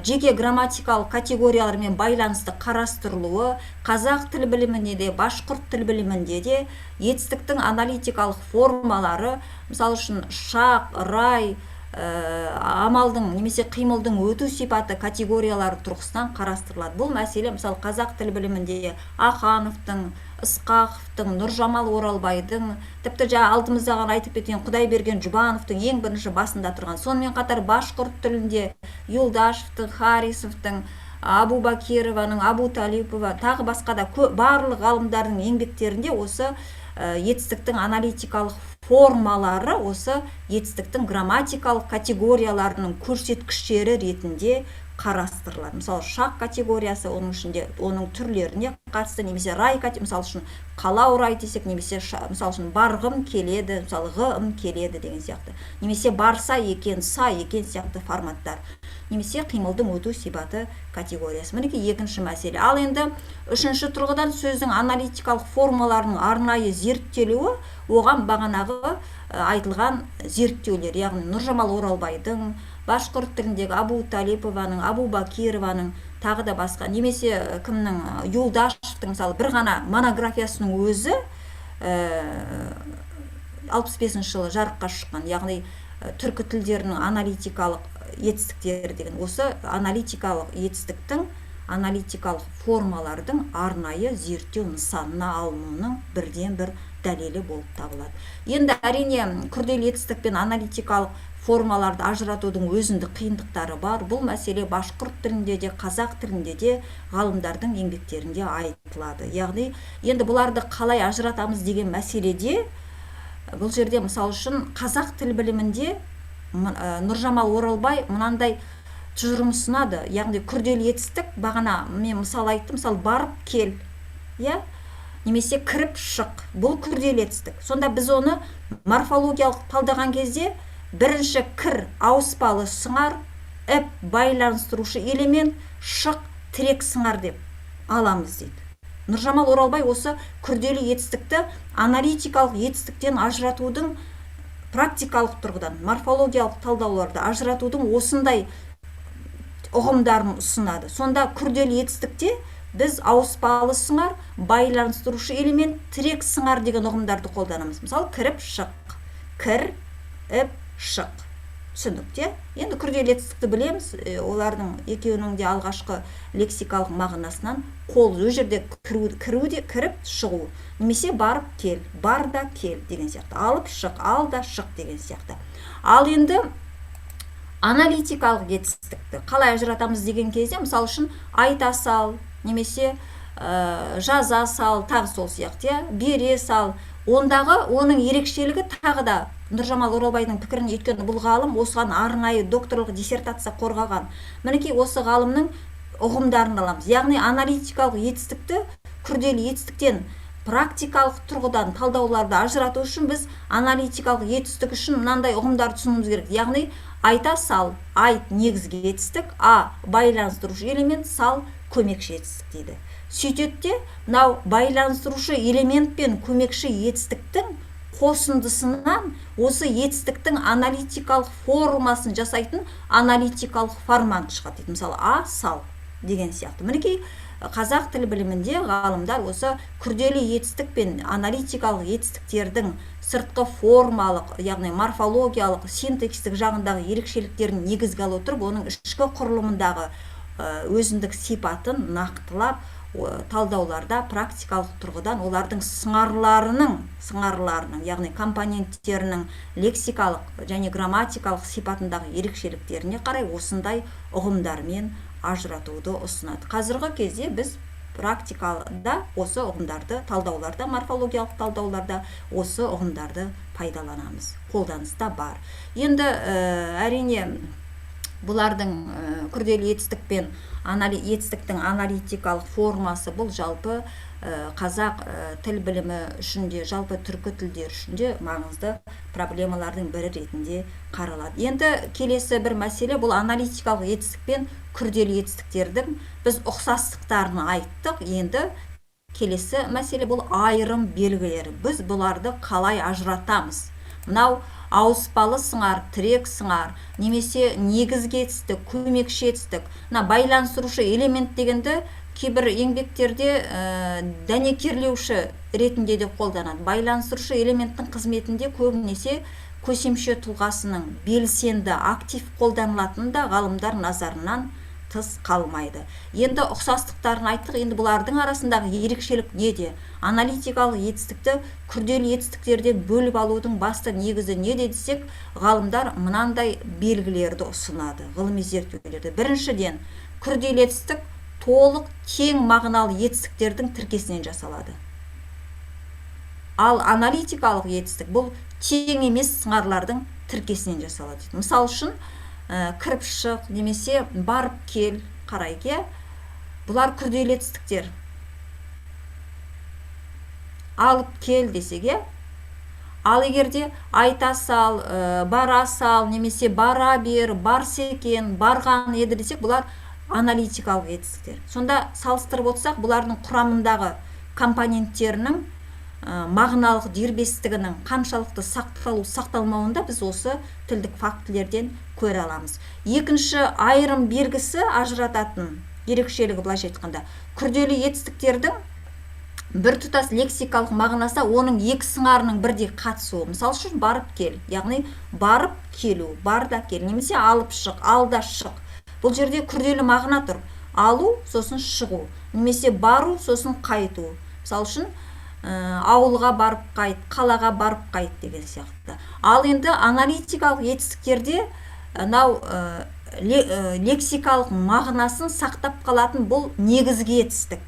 жеке грамматикалық категориялармен байланысты қарастырылуы. Қазақ тіл білімінде де, башқұрт тіл білімінде де етістіктің аналитикалық формалары, мысалы үшін шақ, рай, амалдың немесе қимылдың өту сипаты категориялары тұрғысынан қарастырылады. Бұл мәселе мысалы қазақ тіл білімінде Ахановтың, Ысқақовтың, Нұржамал Оралбайдың, тіпті алдымызда айтып кеткен Құдайберген Жұбановтың ең бірінші басында тұрған. Сонымен қатар башқұрт тілінде Юлдашевтың, Харисовтың, Абу Бакированың, Абу Талипова, тағы басқа да барлық ғалымдардың еңбектерінде осы етістіктің аналитикалық формалары осы етістіктің грамматикалық категорияларының көрсеткіштері ретінде қарастырылады. Мысалы, шақ категориясы, оның ішінде оның түрлеріне қатысты, немесе рай категориясы, мысалы үшін қалау рай десек, немесе мысалы үшін барғым келеді, мысалы ғым келеді деген сияқты. Немесе барса екен, са екен сияқты форматтар. Немесе қимылдың өту сипаты категориясы. Мінекей екінші мәселе. Ал енді үшінші тұрғыдан сөздің аналитикалық формаларының арнайы зерттелуі, оған бағанағы айтылған зерттеулер, яғни Нұржамал Оралбайдың, башқұрт тіліндегі Абу Талипованың, Абу Бакированың, тағы да басқа, немесе кімнің, Юлдашевтың, мысалы, бір ғана монографиясының өзі 65 жылы жарыққа шыққан, яғни түркі тілдерінің аналитикалық етістіктері деген, осы аналитикалық етістіктің аналитикалық формалардың арнайы зерттеу нысанына алынуының бірден бір дәлелі болып табылады. Енді әрине күрделі етістік пен аналитикалық формаларды ажыратудың өзіндік қиындықтары бар. Бұл мәселе башқұрт тілінде де, қазақ тілінде де ғалымдардың еңбектерінде айтылады. Яғни, енді бұларды қалай ажыратамыз деген мәселеде, бұл жерде мысалы үшін қазақ тіл білімінде Нұржамал Оралбай мынандай тұжырым ұсынады. Яғни күрделі етістік, бағана мен мысал айттым, мысалы барып кел, немесе кіріп шық, бұл күрделі етістік. Сонда біз оны морфологиялық талдаған кезде бірінші кір ауыспалы сыңар, әп байланыстырушы элемент, шық тірек сыңар деп аламыз дейді. Нұржамал Оралбай осы күрделі етістікті аналитикалық етістіктен ажыратудың практикалық тұрғыдан, морфологиялық талдауларды ажыратудың осындай ұғымдарын ұсынады. Сонда күрделі етістікте біз ауыспалы сыңар, байланыстырушы элемент, тірек сыңар деген ұғымдарды қолданамыз. Мысалы, кіріп шық. кір, іп, шық. Түсіндік те? Енді күрделі етістікті білеміз, олардың екеуінің де алғашқы лексикалық мағынасынан қол, ол жерде кіріп шығу, немесе барып кел, бар да кел деген сияқты, алып шық, ал да шық деген сияқты. Ал енді аналитикалық етістікті қалай ажыратамыз деген кезде, мысалы үшін айта сал, немесе жаза сал, тағы сол сияқты, бере сал. Ондағы оның ерекшелігі тағы да Нұржамал Оралбайдың пікірін, өйткені бұл ғалым осыған арнайы докторлық диссертация қорғаған. Мінекей осы ғалымның ұғымдарын аламыз. Яғни аналитикалық етістікті күрделі етістіктен практикалық тұрғыдан талдауларды ажырату үшін біз аналитикалық етістік үшін мынандай ұғымдарды түсінуіміз керек. Яғни айта сал, айт негізгі етістік, байланыстырушы элемент, сал көмекші етістік дейді. Сөйтетте, мынау байланыстырушы элемент пен көмекші етістіктің қосындысынан осы етістіктің аналитикалық формасын жасайтын аналитикалық формат шығады дейді. Мысалы, сал деген сияқты. Мінекей қазақ тіл білімінде ғалымдар осы күрделі етістік пен аналитикалық етістіктердің сыртқы формалық, яғни морфологиялық, синтакстік жағындағы ерекшеліктерін негізге ала отырып, оның ішкі құрылымындағы өзіндік сипатын нақтылап, талдауларда практикалық тұрғыдан олардың сыңарларының, яғни компоненттерінің лексикалық және грамматикалық сипатындағы ерекшеліктеріне қарай осындай ұғымдармен ажыратуды ұсынады. Қазіргі кезде біз практикада осы ұғымдарды талдауларда, морфологиялық талдауларда осы ұғымдарды пайдаланамыз. Қолданыста бар. Енді әрине бұлардың күрделі етістік пен етістіктің аналитикалық формасы бұл жалпы қазақ тіл білімі үшін де, жалпы түркі тілдер үшін де маңызды проблемалардың бірі ретінде қаралады. Енді келесі бір мәселе, бұл аналитикалық етістік пен күрделі етістіктердің біз ұқсастықтарын айттық. Енді келесі мәселе бұл айырым белгілері. Біз бұларды қалай ажыратамыз? Мынау ауыспалы сыңар, тірек сыңар, немесе негізгі етістік, көмекші етістік. Байланыстырушы элемент дегенді кейбір еңбектерде дәнекерлеуші ретінде де қолданады. Байланыстырушы элементтің қызметінде көбінесе көсемші тұлғасының белсенді, актив қолданылатыны да ғалымдар назарынан тыс қалмайды. Енді ұқсастықтарын айттық, енді бұлардың арасындағы ерекшелік неде? Аналитикалық етістікті күрделі етістіктерден бөліп алудың басты негізі неде десек, ғалымдар мынандай белгілерді ұсынады ғылыми зерттеулерде. Біріншіден, күрделі етістік толық тең мағыналы етістіктердің тіркесінен жасалады. Ал аналитикалық етістік бұл тең емес сыңарлардың тіркесінен жасалады. Мысал үшін, кіріп шық, немесе барып кел, қарайге, бұлар күрделі етістіктер. Алып кел десеге, ал егерде айта сал, бара сал, немесе бара бер, барса екен, барған еді десек, бұлар аналитикалық етістіктер. Сонда салыстырып отырсақ, бұлардың құрамындағы компоненттерінің мағыналық дербестігінің қаншалықты сақталмауында біз осы тілдік фактілерден көре аламыз. Екінші айырым белгісі ажырататын ерекшелігі былайша айтқанда, күрделі етістіктердің біртұтас лексикалық мағынасы оның екі сыңарының бірдей қатысуы. Мысалы үшін барып кел, яғни барып келу, бар да кел, немесе алып шық, ал да шық. Бұл жерде күрделі мағына тұр. Алу, сосын шығу, немесе бару, сосын қайту. Мысалы үшін ауылға барып қайт, қалаға барып қайт деген сияқты. Ал енді аналитикалық етістіктерде лексикалық мағынасын сақтап қалатын бұл негізгі етістік.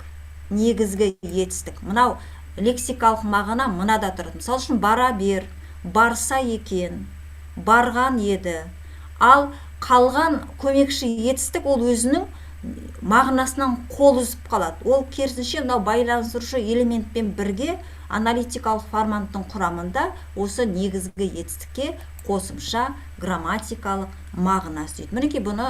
Мынау лексикалық мағына мынада тұрады. Мысалы үшін бара бер, барса екен, барған еді. Ал қалған көмекші етістік ол өзінің мағынасынан қол үзіп қалады. Ол керісінше мынау байланыстырушы элементпен бірге аналитикалық форматтың құрамында осы негізгі етістікке қосымша грамматикалық мағына істейді. Мінекей бұны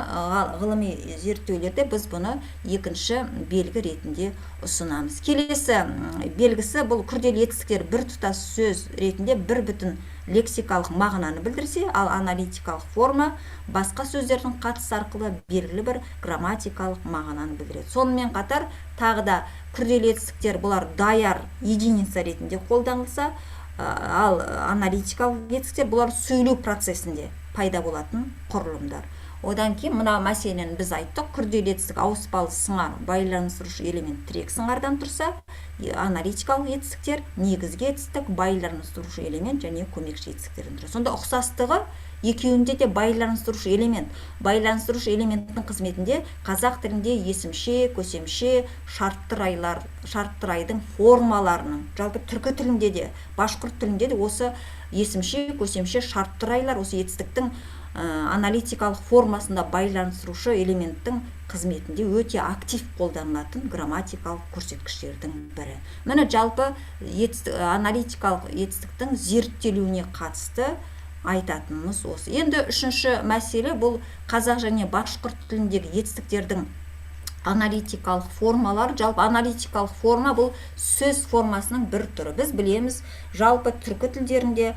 ғылыми зерттеулерде біз бұны екінші белгі ретінде ұсынамыз. Келесі белгісі бұл күрделі етістіктер бір тұтас сөз ретінде бір бүтін лексикалық мағынаны білдірсе, ал аналитикалық форма басқа сөздердің қатысы арқылы белгілі бір грамматикалық мағынаны білдіреді. Сонымен қатар тағы да күрделі етістіктер бұлар даяр единица ретінде қолданылса, ал аналитикалық етістіктер бұлар сөйлеу процесінде пайда болатын құрылымдар. Одан кейін мына мәселені біз айттық, күрделі етістік ауыспалы сыңар байланыстырушы элемент тірек сыңардан тұрса, аналитикалық етістіктер негізгі етістік байланыстырушы элемент және көмекші етістіктерден тұрады. Сонда ұқсастығы екеуінде де байланыстырушы элемент. Байланыстырушы элементтің қызметінде қазақ тілінде есімше, көсемше, шартты райдың формаларының, жалпы түркі тілінде де, башқұрт тілінде де осы есімше, көсемше, шартты райлар осы етістіктің аналитикалық формасында байланыстырушы элементтің қызметінде өте актив қолданылатын грамматикалық көрсеткіштердің бірі. Міне жалпы аналитикалық етістіктің зерттелуіне қатысты айтатынымыз осы. Енді үшінші мәселе бұл қазақ және башқұрт тіліндегі етістіктердің аналитикалық формалар. Жалпы аналитикалық форма бұл сөз формасының бір түрі. Біз білеміз, жалпы түркі тілдерінде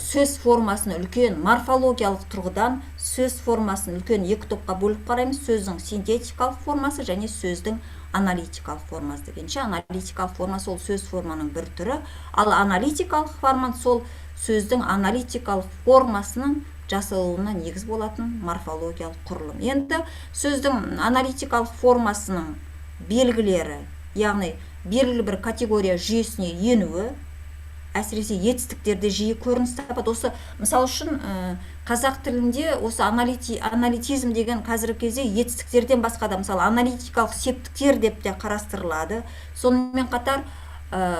сөз формасын үлкен морфологиялық тұрғыдан сөз формасын үлкен екі топқа бөліп қараймыз. Сөздің синтетикалық формасы және сөздің аналитикалық формасы дегенше, аналитикалық форма сол сөз форманың бір түрі, ал аналитикалық форма сол сөздің аналитикалық формасының жасалуына негіз болатын морфологиялық құрылым. Енді сөздің аналитикалық формасының белгілері, яғни белгілі бір категория жүйесіне енуі әсіресе етістіктерде жиі көрініс табады. Осы мысал үшін қазақ тілінде осы аналитизм деген қазіргі кезде етістіктерден басқа да мысалы аналитикалық септіктер деп те қарастырылады. Сонымен қатар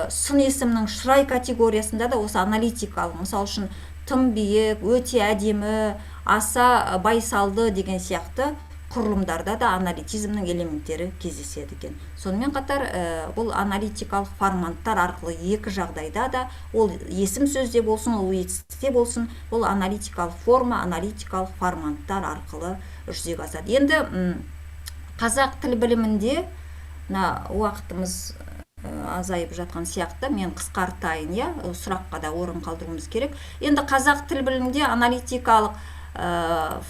сын есімнің шырай категориясында да осы аналитикалық, мысал үшін тым биік, өте әдемі, аса байсалды деген сияқты құрылымдарда да аналитизмнің элементтері кездеседі екен. Сонымен қатар бұл аналитикалық форманттар арқылы екі жағдайда да ол есім сөзде болсын, ол етістікте болсын, бұл аналитикалық форма, аналитикалық форманттар арқылы жүзеге асады. Енді қазақ тіл білімінде уақытымыз азайып жатқан сияқты мен қысқартайын, сұраққа да орын қалдыруымыз керек. Енді қазақ тіл білімінде аналитикалық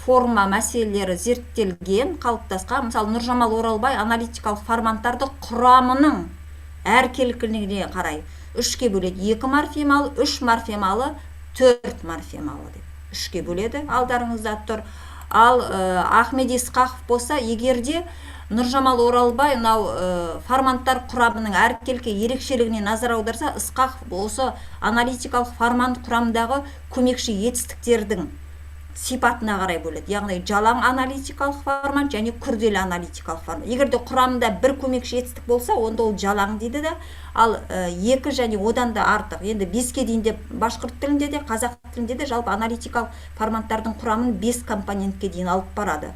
форма мәселелері зерттелген, қалыптасқан. Мысалы Нұржамал Оралбай аналитикалық форманттарды құрамының әркелкілігіне қарай үшке бөледі. 2 морфемалы, 3 морфемалы, 4 морфемалы деп үшке бөледі. Алдарыңызда тұр. Ал Ахмеди Исқақов болса, егерде Нұржамал Оралбай форманттар құрамының әркелкі ерекшелігіне назар аударса, Исқақов осы аналитикалық формант құрамындағы көмекші етістіктердің сипатына қарай бөледі. Яғни жалаң аналитикалық формат және күрделі аналитикалық формат. Егерде құрамында бір көмекші етістік болса, онда ол жалаң дейді да, ал 2 және одан да артық, енді 5-ке дейін де башқұрт тілінде де, қазақ тілінде де жалпы аналитикалық форматтардың құрамын 5 компонентке дейін алып барады.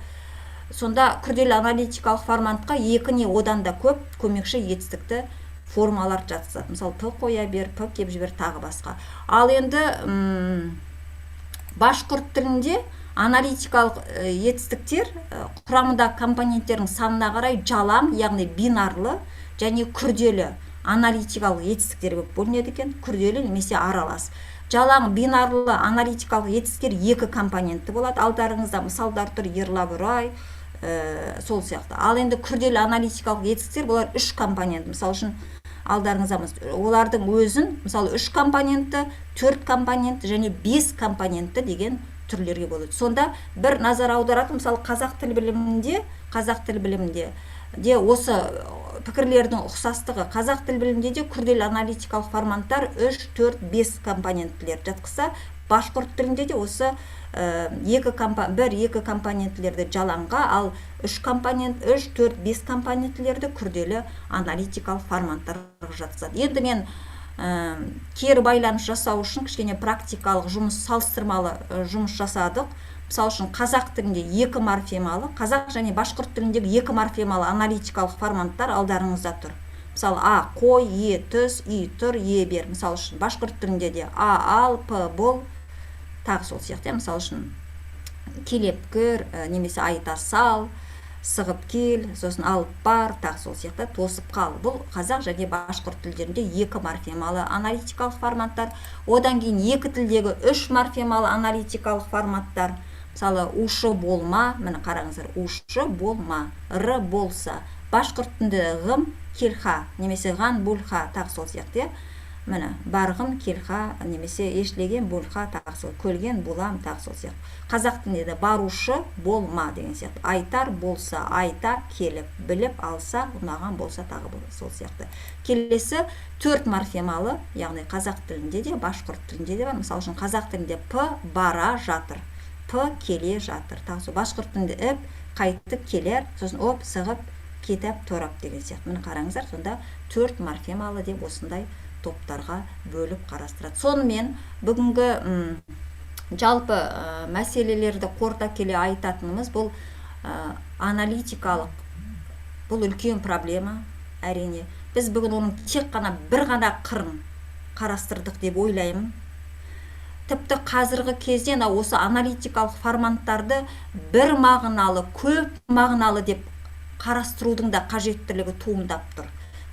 Сонда күрделі аналитикалық форматқа 2 не одан да көп көмекші етістікті формалар жатқызады. Мысалы п қоя бер, п кеп жібер, тағы басқа. Ал енді башқұрт тілінде аналитикалық етістіктер құрамында компоненттердің санына қарай жалаң, яғни бинарлы және күрделі аналитикалық етістіктер болып бөлінеді екен. Күрделі немесе аралас. Жалаң бинарлы аналитикалық етістіктер 2 компонентті болады. Алдарыңызда мысалдар тұр, Ерлабырай, сол сияқты. Ал енді күрделі аналитикалық етістіктер бұлар 3 компонент. Мысал үшін алдарыңызда олардың өзін, мысалы 3 компонентті, 4 компонентті және 5 компонентті деген түрлерге болады. Сонда бір назар аударатын, мысалы қазақ тіл білімінде де осы пікірлердің ұқсастығы. Қазақ тіл білімінде де күрделі аналитикалық форматтар 3, 4, 5 компоненттілер жатқызса, башқұрт тілінде де осы 1-2 компоненттілерді жалаңға, ал 3, 4, 5 компоненттілерді күрделі аналитикалық форматтарға жатқызады. Енді мен кері байланыс жасау үшін кішкене практикалық жұмыс, салыстырмалы жұмыс жасадық. Мысалы үшін қазақ тілінде 2 морфемалы, қазақ және башқұрт тіліндегі 2 морфемалы аналитикалық форматтар алдарыңызда тұр. Мысалы а қой, е түс, и тұр, е бер. Мысалы үшін башқұрт тілінде де а ал, п бол, тағы сол сияқты. Мысалы үшін келеп кір, немесе айта сал, сығып кел, сосын алып бар, тағы сол сияқты, тосып қал. Бұл қазақ және башқұрт тілдерінде 2 морфемалы аналитикалық форматтар. Одан кейін 2 тілдегі 3 морфемалы аналитикалық форматтар. Мысалы ушы болма, міне қараңыздар, ушы болма, р болса. Башқұрт тілінде ғым келха, немесе ған бұлха, тағы сол сияқты. Міне, барғын келха, немесе ешлеген болха тағсыл, көлген болам тағсыл сияқты. Қазақ тілінде де барушы болма деген сияқты. Айтар болса айта, келіп, біліп алса, ұнаған болса тағы сол сияқты. Келесі 4 морфемалы, яғни қазақ тілінде де, башқұрт тілінде де бар. Мысалы үшін қазақ тілінде п бара жатыр, п келе жатыр. Тағы сол башқұрт тілінде іп қайтып келер, сосын оп сығып кетіп торап деген сияқты. Міне қараңыздар, сонда 4 морфемалы деп осындай топтарға бөліп қарастырады. Сонымен бүгінгі жалпы мәселелерді қорыта келе айтатынымыз бұл аналитикалық, бұл үлкен проблема, әрине. Біз бүгін оның тек қана бір ғана қырын қарастырдық деп ойлаймын. Тіпті қазіргі кезде осы аналитикалық форматтарды бір мағыналы, көп мағыналы деп қарастырудың да қажеттілігі туындап тұр.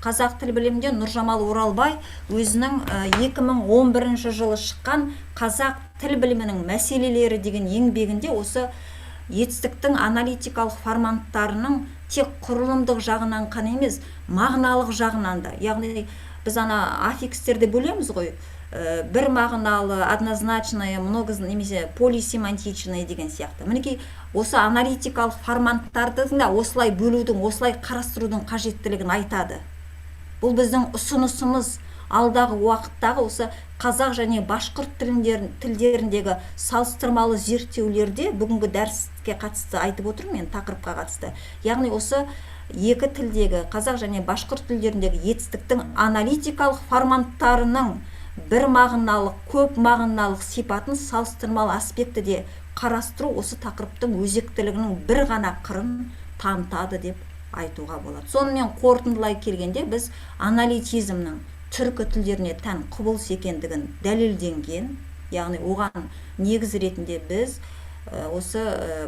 Қазақ тіл білімінде Нұржамал Оралбай өзінің 2011 жылы шыққан қазақ тіл білімінің мәселелері деген еңбегінде осы етістіктің аналитикалық форматтарының тек құрылымдық жағынан қана емес, мағыналық жағынан да. Яғни біз аффикстерді бөлеміз ғой. Бір мағыналы, однозначное, немесе полисемантичное деген сияқты. Мінекей осы аналитикалық форматтарды да осылай бөлудің, осылай қарастырудың қажеттілігін айтады. Бұл біздің ұсынысымыз алдағы уақыттағы осы қазақ және башқұрт тілдеріндегі салыстырмалы зерттеулерде бүгінгі дәріске қатысты айтып отырмын мен, тақырыпқа қатысты. Яғни осы екі тілдегі қазақ және башқұрт тілдеріндегі етістіктің аналитикалық форматтарының бір мағыналық, көп мағыналық сипатын салыстырмалы аспектіде қарастыру осы тақырыптың өзектілігінің бір ғана қырын танытады деп айтуға болады. Сонымен қорытындылай келгенде біз аналитизмнің түркі тілдеріне тән құбылыс екендігін дәлелденген, яғни оған негіз ретінде біз осы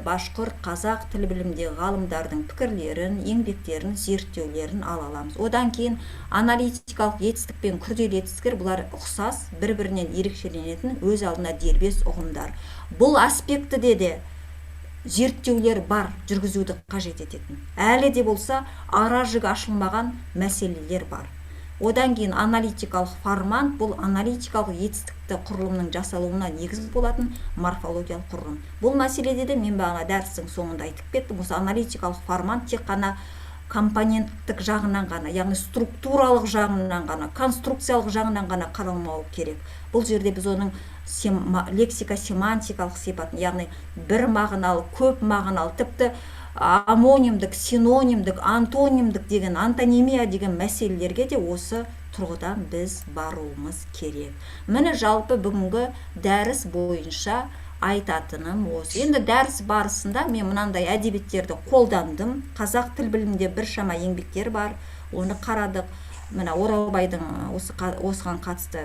башқұрт қазақ тіл білімдегі ғалымдардың пікірлерін, еңбектерін, зерттеулерін ала аламыз. Одан кейін аналитикалық етістік пен күрделі етістіктер бұлар ұқсас, бір-бірінен ерекшеленетін өз алдына дербес ұғымдар. Бұл аспектіде де зерттеулер бар, жүргізуді қажет ететін. Әлі де болса ара жігі ашылмаған мәселелер бар. Одан кейін аналитикалық формат, бұл аналитикалық етістікті құрылымның жасалуына негіз болатын морфологиялық құрылым. Бұл мәселеде де мен бағана дәрістің соңында айтып кеттім. Осы аналитикалық формат тек қана компоненттік жағынан ғана, яғни структуралық жағынан ғана, конструкциялық жағынан ғана қаралмауы керек. Бұл жерде біз оның лексика-семантикалық сипатын, яғни бір мағыналы, көп мағыналы, тіпті амонимдік, синонимдік, антонимдік деген, антонимия деген мәселелерге де осы тұрғыдан біз баруымыз керек. Міне жалпы бүгінгі дәріс бойынша айтатыным осы. Енді дәріс барысында мен мынандай әдебиеттерді қолдандым. Қазақ тіл білімінде біршама еңбектер бар, оны қарадық. Мына Оралбайдың осыған қатысты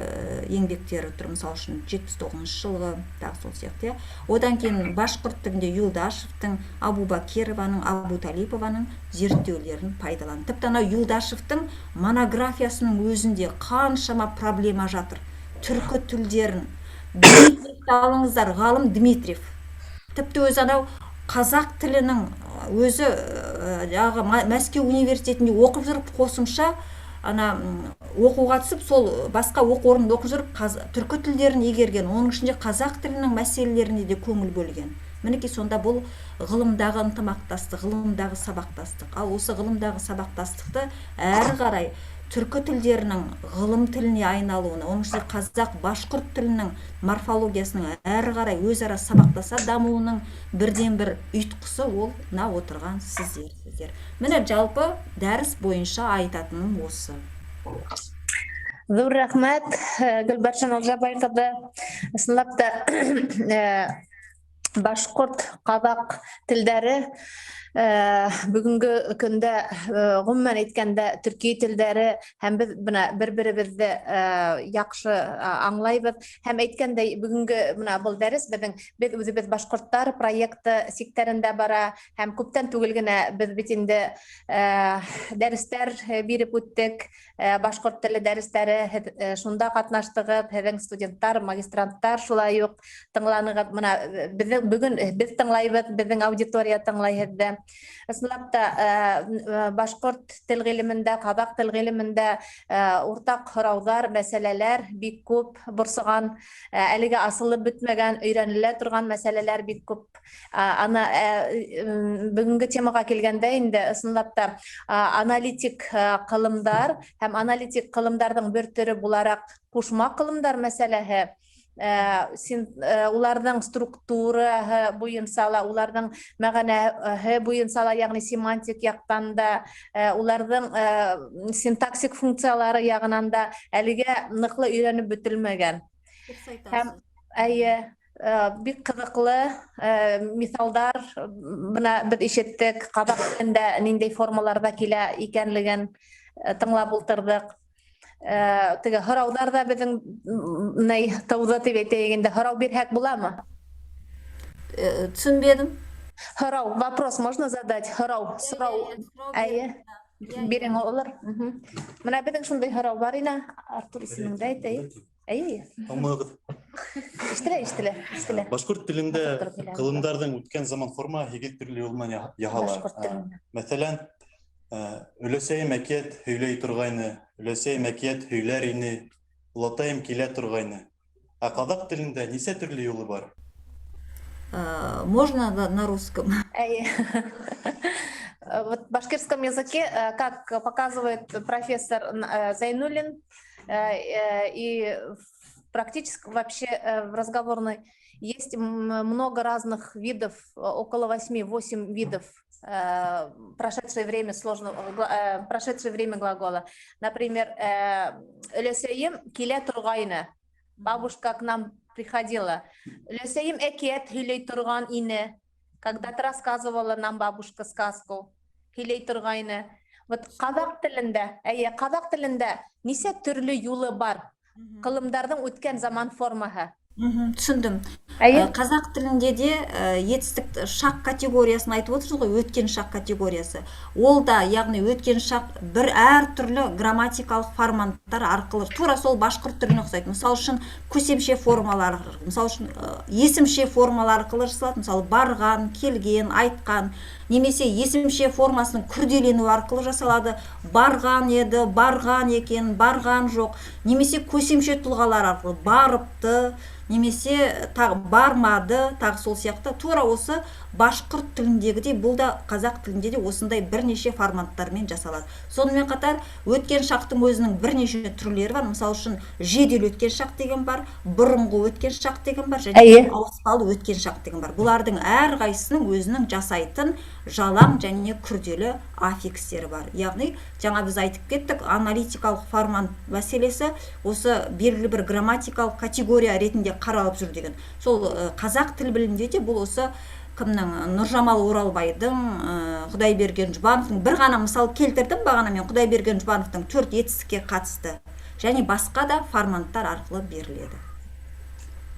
еңбектері тұр, мысалы үшін 79 жылғы, тағы сол сияқты. Одан кейін башқұрт тілінде Юлдашевтың, Абубакированың, Абуталипованың зерттеулерін пайдаланды. Тіпті Юлдашевтың монографиясының өзінде қаншама проблема жатыр. Түркі тілдерін Дмитриевті алыңыздар, ғалым Дмитриев. Тіпті өзі қазақ тілінің өзі Мәскеу университетінде оқып жүріп қосымша оқуға түсіп, сол басқа оқу орнында оқып жүріп, түркі тілдерін игерген, оның ішінде қазақ тілінің мәселелеріне де көңіл бөлген. Мінекей сонда бұл ғылымдағы ынтымақтастық, ғылымдағы сабақтастық. Ал осы ғылымдағы сабақтастықты әрі қарай түркі тілдерінің ғылым тіліне айналуына, оның ішінде қазақ, башқұрт тілінің морфологиясының әрі қарай өзара сабақтаса дамуының бірден бір ұйытқысы ол отырған сіздер. Міне жалпы дәріс бойынша айтатыным осы. Зор рахмет, Гүлбаршын Олжабайқызы. Ысынлап та башқұрт, қазақ тілдері бүгінгі күнде ғұмман еткенде түркі тілдері һәм біз бір-бірімізді яқшы аңлайбыз. Һәм әйткәндә бүгінгі бұл дәріс біз өзіміз башқұрттар проекты секторында бара, һәм күптән түгел генә біз бит инде дәрестер биреп үттек, башқұрт теле дәрестәре шунда катнаштыгыз, һеҙҙең студенттар, магистранттар шулай ук тыңланыгыз. Бүгін біз тыңлайбыз, безнең аудитория тыңлай һеҙҙе. Ысынлап та башкорт тел гыйлемендә, казак тел гыйлемендә уртак һораудар, мәсьәләләр бик күп борсыган, әлегә асылып бетмәгән, өйрәнелә торган мәсьәләләр бик күп. Аны бүгенге темага килгәндә инде ысынлап та аналитик кылымдар һәм аналитик кылымдарның бер төре буларак кушма кылымдар мәсьәләһе, уларның структураһы буенча, уларның мәгънәһе буенча, ягъни семантик яктан да, уларның синтаксик функциялары ягынан да әлегә ныклы өйрәнеп бетелмәгән. Һәм бик кызыклы мисалдар бына без ишеттек, казак телендә ниндәй формаларда килә икәнлеген тыңлап ултырдык. Теге һораудар да безнең тауды дип әйтәйек инде, һорау бирһәк буламы? Түсінбедім. Һорау, вопрос можно задать? Һорау, сорау. Бирен олар. Менә безнең шундай һорау бар ине, Артур исемендә әйтәйек. Иштеле. Башкорт телендә кылымдарның үткән заман форма һигез төрле юл менән яһала. Мәсәлән, өләсәйем әкият һөйләй торгайны, өләсәйем әкият һөйләр ине, улатаем килә торгайны. Казак телендә нисә төрле юлы бар? Можно на русском? Вот в башкирском языке, как показывает профессор Зайнуллин, и практически вообще в разговорной есть много разных видов, около 8 видов прошедшее время глагола. Например, «Өләсәйем килә торгайны». Бабушка к нам приходила. «Өләсәйем әкият һөйләй торган ине». Когда-то рассказывала нам бабушка сказку. Һөйләй торгайны. Вот казак телендә нисә төрле юлы бар? Кылымдарның үткән заман формаһы. Түсіндім. Қазақ тілінде де етістік шақ категориясын айтып отырсыз ғой, өткен шақ категориясы. Ол да, яғни өткен шақ бір әр түрлі грамматикалық форматтар арқылы, тура сол башқұрт тіліне ұқсайды. Мысалы үшін көсемше формалар, мысалы үшін есімше формалар арқылы жасалады. Мысалы барған, келген, айтқан, немесе есімше формасының күрделенуі арқылы жасалады. Барған еді, барған екен, барған жоқ. Немесе көсемше тұлғалар арқылы барыпты, немесе бармады, тағы сол сияқты. Тура осы башқұрт тіліндегідей, бұл да қазақ тілінде де осындай бірнеше форматтармен жасалады. Сонымен қатар өткен шақтың өзінің бірнеше түрлері бар. Мысалы үшін жедел өткен шақ деген бар, бұрынғы өткен шақ деген бар, және ауыспалы өткен шақ деген бар. Бұлардың әрқайсысының өзінің жасайтын жалаң және күрделі аффикстері бар. Яғни, жаңа біз айтып кеттік, аналитикалық формат мәселесі осы белгілі бір грамматикалық категория ретінде қаралып жүр деген. Сол қазақ тіл білімінде де бұл осы кімнің, Нұржамал Оралбайдың, Құдайберген Жұбановтың, бір ғана мысал келтірдім бағана мен, Құдайберген Жұбановтың 4 етістікке қатысты, және басқа да форматтар арқылы беріледі.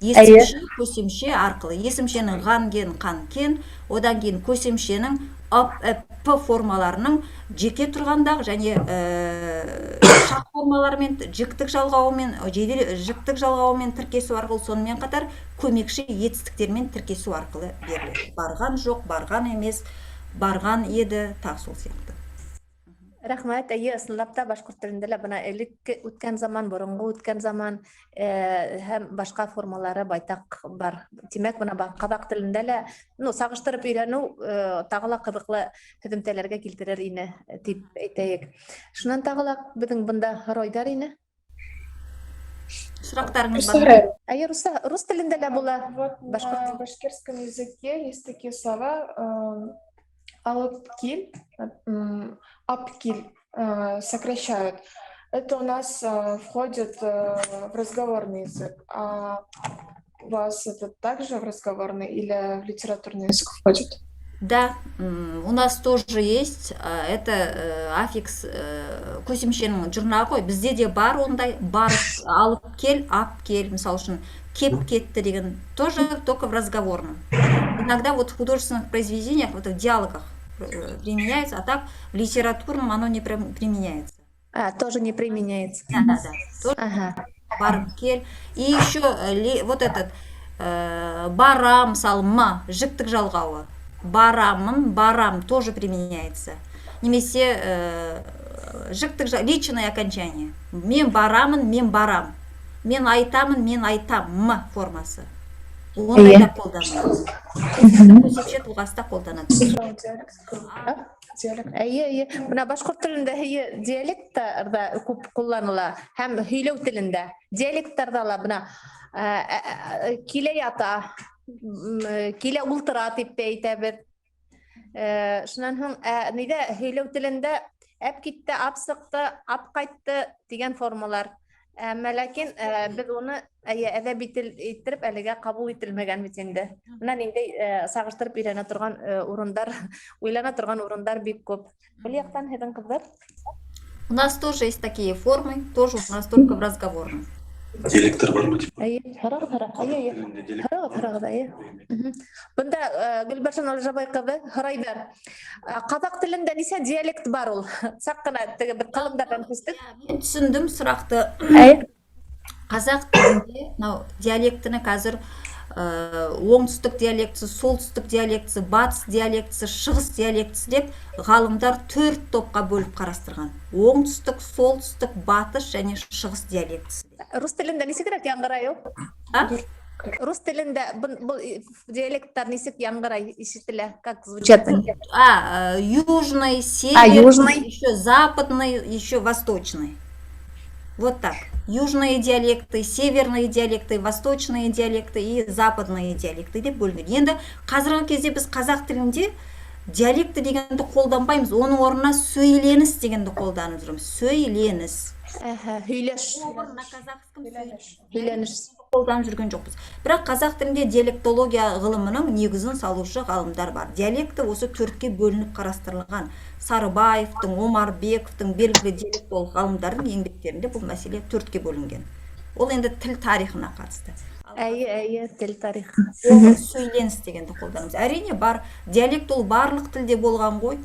Есімше, көсемше арқылы, есімшенің ғанген, қанкен, одан кейін көсемшенің п формаларының жеке тұрғандағы және шақ формаларымен, жіктік жалғауымен тіркесу арқылы, сонымен қатар көмекші етістіктермен тіркесу арқылы беріледі. Барған жоқ, барған емес, барған еді, тағы сол сияқты. Рахмат, ысынлап та башкорт телендә лә бына элек үткән заман, борынгы үткән заман һәм башка формалары байтак бар. Димәк, бына казак телендә лә, сагыштырып өйрәнү тагы ла кызыклы һөҗүмтәләргә килтерер ине дип әйтәйек. Шуннан тагы ла безнең бында һорайдар ине. Сұрақтарыңыз бар? Рус телендә лә була. В башкирском языке есть такие слова «алыпкиль», «апкиль» сокращают. Это у нас входит в разговорный язык. А у вас это также в разговорный или в литературный язык входит? Да, у нас тоже есть. Это аффикс көсемшенің жұрнағы ғой. Бізде де бар ондай, барып, алып кел, ап кел, мысалы үшін кеп кетті деген, тоже только в разговорном. Иногда вот в художественных произведениях, вот в диалогах применяется, а так в литературном оно не применяется. Тоже не применяется. Да. Тоже барып кел. И еще вот этот бара, мысалы, ма, жіктік жалғауы. барамын, барам тоже применяется. Немесе жіктік личное окончание. Мен барамын, мен барам. Мен айтамын, мен айтам. М формасы. Ондай да қолданылады. Көсемше тұлғаста қолданады. Әйе. Мына башқұрт тілінде диалекттарда көп қолданыла. Һәм һөйләү тілінде. Диалекттарда мына килә ята, килә ултыра дип әйтәбез. Шуннан һуң нидә һөйләү телендә әп китте, ап сықты, ап кайтты дигән формалар. Ләкин без уны әдәби тел иттереп әлегә кабул ителмәгән бит инде. Менә инде сагыштырып өйрәнә торган урындар, уйлана торган урындар бик күп. Бу яктан һеҙҙең ҡыҙҙар? У нас тоже есть такие формы, тоже у нас только в разговорном. Диалектор бармы дип. Бында Гөлбаршан Алжабай ҡыҙы һорайҙар. Ҡаҙаҡ телендә нисә диалект бар ул? Саҡ ҡына теге бер ҡалымдарҙан күстек. Мен түсіндім сұрақты. Қазақ тілінде диалектіні қазір оңтүстік диалектісі, солтүстік диалектісі, батыс диалектісі, шығыс диалектісі деп ғалымдар 4 топқа бөліп қарастырған. Оңтүстік, солтүстік, батыс және шығыс диалектісі. Рус тілінде нисегерәк яңғырай ул? Рус тілінде бұл диалекттар нисек яңғырай ишетелә, как звучат? Южный, северный, еще западный, еще восточный. Вот так. Южные диалекты, северные диалекты, восточные диалекты и западные диалекты деп бөлінеді. Енді қазіргі кезде біз қазақ тілінде диалекті дегенді қолданбаймыз. Оның орнына сөйленіс дегенді қолданып жүрміз. Сөйленіс. Сөйлеш. Сөйленіс. Қолданып жүрген жоқпыз. Бірақ қазақ тілінде диалектология ғылымының негізін салушы ғалымдар бар. Диалекті осы 4-ке бөлініп қарастырылған. Сарыбаевтың, Омарбековтың белгілі диалектолог ғалымдардың еңбектерінде бұл мәселе 4-ке бөлінген. Ол енді тіл тарихына қатысты. Тіл тарихы. Сөйленіс дегенді қолданымыз. Әрине бар, диалект ол барлық тілде болған ғой.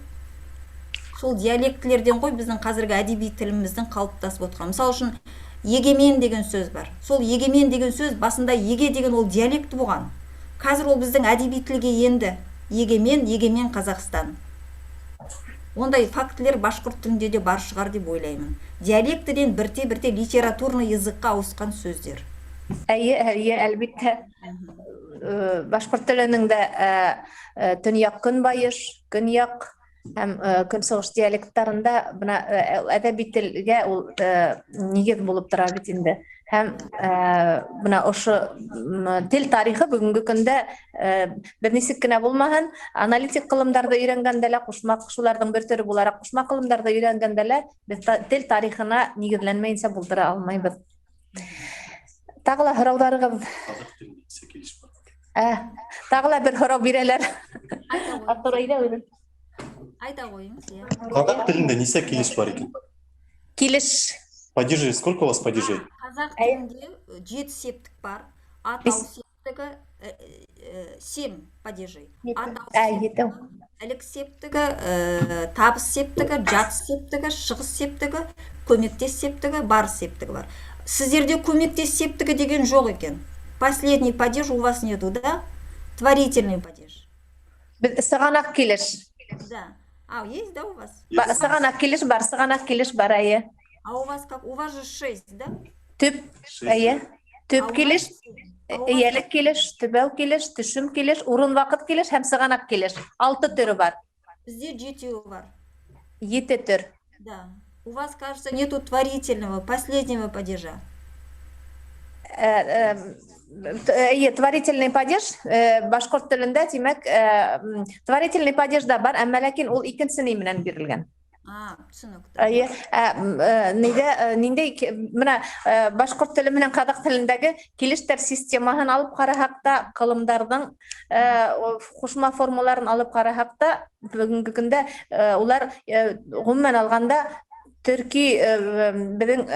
Сол диалектілерден ғой біздің қазіргі әдеби тіліміздің қалыптасып отқан. Мысалы үшін егемен деген сөз бар. Сол егемен деген сөз басында еге деген ол диалект болған. Қазір ол біздің әдеби тілге енді. Егемен Қазақстан. Ондай фактілер башқұрт тілінде де бар шығар деп ойлаймын. Диалектіден бірте-бірте литературный языққа ауысқан сөздер. Әлбетте. Башқұрт тілінің де төньяқ көнбайыш, көньяқ һәм көнсығыш диалекттарында бына әдәби телгә ул нигеҙ булып тора бит инде. Һәм бына ошо тел тарихы бүгенге көндә бер нисек кенә булмаһын, аналитик ҡылымдарҙы өйрәнгәндә лә, ҡушмаҡ шуларҙың бер төрө булараҡ ҡушмаҡ ҡылымдарҙы өйрәнгәндә лә беҙ тел тарихына нигеҙләнмәйенсә булдыра алмайбыҙ. Тағы ла һорауҙарығыҙ? Тағы ла бер һорау бирәләр. Айта қойыңыз, иә. Қазақ тілінде нисә килеш бар екен? Килеш. Падежи, сколько у вас падежей? Қазақ тілінде 7 септік бар. Атау септігі 7 падежей. Атау септігі, ілік септігі, табыс септігі, жатыс септігі, шығыс септігі, көмектес септігі, барыс септігі бар. Сіздерде көмектес септігі деген жоқ екен. Последний падеж у вас нету, да? Творительный падеж. Сығанақ келеш. Да. Есть, да, у вас? Сығанақ келеш бар, сығанақ келеш бар, А у вас как? У вас же 6, да? Төп, төп келеш, иелік келеш, төбәу келеш, түшім келеш, урын вақыт келеш, һәм сығанақ келеш. 6 түрі бар. Бізде 7 бар. 7 түр. Да. У вас, кажется, нету творительного, последнего падежа. Творительный падеж башқұрт тілінде демек творительный падеж да бар, әмма ләкин ул икенсене менән бирелгән. Түсінікті. Ниндәй мына башқұрт теле менән қазақ телендәге килештәр системаһын алып ҡараһаҡ та, ҡылымдарҙың ҡушма формаларын алып ҡараһаҡ та, бөгөнгө көндә улар ғөмүмән алғанда Төрки беҙҙең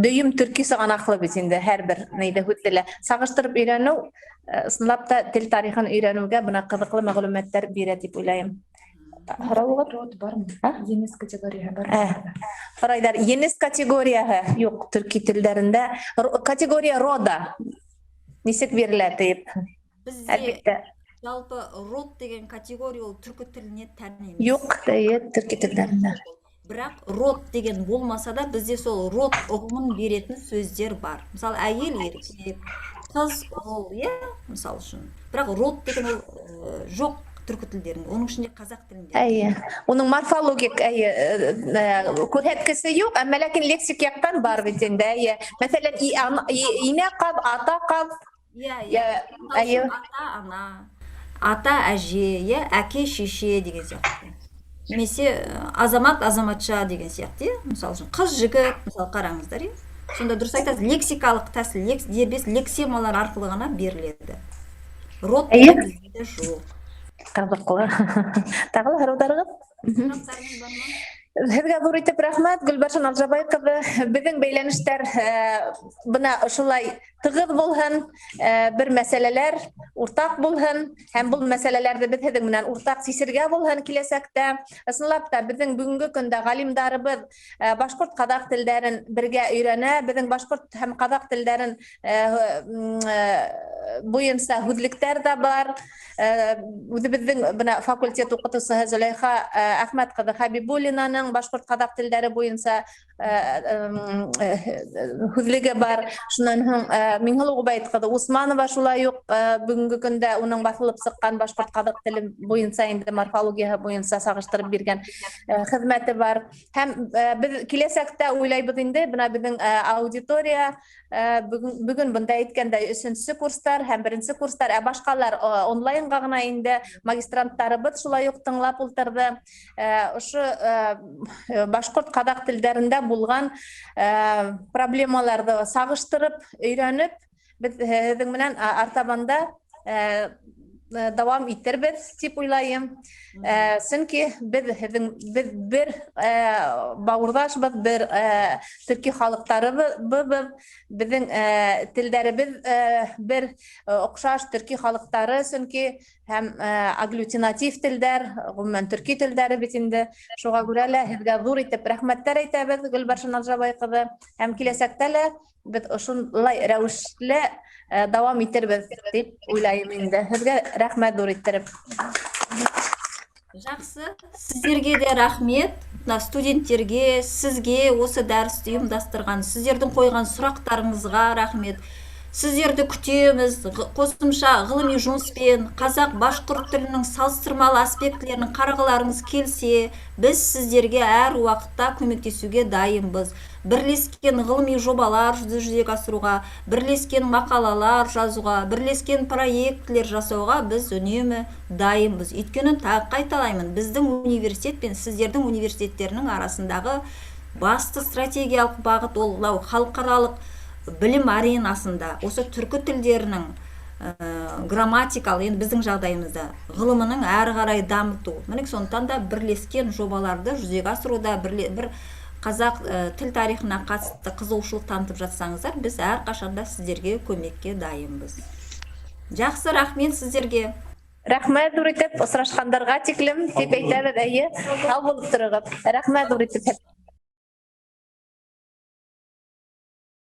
дөйөм төрки сығанаҡлы бит инде һәр бер нейҙә һүҙҙелә. Сағыштырып өйрәнеү, ысынлап та тел тарихын өйрәнеүгә бына ҡыҙыҡлы мәғлүмәттәр бирә тип уйлайым. Род бармы? Енес категорияһы бар. Һорайҙар, енес категорияһы юҡ төрки телдәрендә. Категория рода нисек бирелә тип? Әлбиттә. Жалпы род деген категория ол түркі тіліне тән емес. Юк, түркі тілдерінде. Бірақ род деген болмаса да бізде сол род ұғымын беретін сөздер бар. Мысалы, әйел еркек, қыз ұл, мысалы үшін. Бірақ род деген ол жоқ түркі тілдерінде, оның ішінде қазақ тілінде. Оның морфологик көрсеткісі жоқ, әмма ләкин лексик яқтан бар бит инде. Мәсәлән, ине қаз, ата қаз. Ата ана, ата әже, әке шеше деген сияқты. Немесе азамат азаматша деген сияқты, мысалы үшін қыз жігіт, мысалы қараңыздар, сонда дұрыс айтасыз, лексикалық тәсіл, дербес лексемалар арқылы ғана беріледі. Род бізде жоқ. Қызықлы. Тағылы қараударығыз? Сұрақтарыңыз бар ма? Һеҙгә ҙур итеп рәхмәт, Гөлбаршын Алжабай ҡыҙы. Беҙҙең бәйләнештәр бына ошолай тығыҙ булһын, бер мәсьәләләр уртаҡ булһын, һәм был мәсьәләләрҙе беҙ һеҙҙең менән уртаҡ сисергә булһын киләсәктә. Ысынлап та беҙҙең бөгөнгө көндә ғалимдарыбыҙ башҡорт ҡаҙаҡ телдәрен бергә өйрәнә, беҙҙең башҡорт һәм ҡаҙаҡ телдәрен буйынса һүҙлектәр ҙә бар. Үҙебеҙҙең бына факультет уҡытыусыһы Зөләйха Әхмәт ҡыҙы Хәбибуллинаның башҡорт ҡаҙаҡ телдәре буйынса һүҙлеге бар. Шунан һуң Миңһылыу Ғубайд ҡыҙы Усманова шулай уҡ бөгөнгө көндә уның баҫылып сыҡҡан башҡорт ҡаҙаҡ теле буйынса инде морфологияһы буйынса сағыштырып биргән хеҙмәте бар. Һәм беҙ киләсәктә уйлайбыҙ инде, бына беҙҙең аудитория бөгөн бында әйткәндәй 3-нче курстар һәм 1-нче курстар, башҡалар онлайнға ғына инде магистранттарыбыҙ шулай уҡ тыңлап ултырҙы. Ошо башҡорт ҡаҙаҡ телдәрендә булған проблемаларҙы сағыштырып, өйрәнеп, беҙ һеҙҙең менән артабанда дауам итербеҙ тип уйлайым. Сөнки беҙ бер бауырҙашбыҙ, бер төрки халыҡтарыбыҙ, беҙҙең телдәребеҙ бер оҡшаш төрки халыҡтары, сөнки һәм агглютинатив телдәр, ғөмүмән төрки телдәре бит инде. Шуға күрә лә һеҙгә ҙур итеп рәхмәттәр әйтәбеҙ, Гөлбаршын Алжабай ҡыҙы, һәм киләсәктә лә беҙ ошолай рәүешле дауам итербеҙ дип уйлайым инде. Һеҙгә рәхмәт ҙур иттереп. Жақсы, сіздерге де рахмет. Студенттерге, сізге осы дәрісті ұйымдастырған, сіздердің қойған сұрақтарыңызға рахмет. Сіздерді күтеміз. Қосымша ғылыми жұмыспен қазақ башқұрт тілінің салыстырмалы аспектілерін қарағыларыңыз келсе, біз сіздерге әр уақытта көмектесуге дайынбыз. Бірлескен ғылыми жобалар жүзеге асыруға, бірлескен мақалалар жазуға, бірлескен проектлер жасауға біз үнемі дайынбыз. Өйткені қайталаймын, біздің университет пен сіздердің университеттерінің арасындағы басты стратегиялық бағыт ол халықаралық білім аренасында осы түркі тілдерінің грамматикалық, енді біздің жағдайымызда ғылымының әрі қарай дамыту. Міне сондықтан да бірлескен жобаларды жүзеге асыруда бір қазақ тіл тарихына қатысты қызығушылық танытып жатсаңыздар, біз әрқашанда сіздерге көмекке дайынбыз. Жақсы, рахмет сіздерге. Рәхмәт ҙур итеп, осрашҡандарға тиклем дип әйтәбеҙ, сау булып торығыҙ. Рәхмәт ҙур итеп.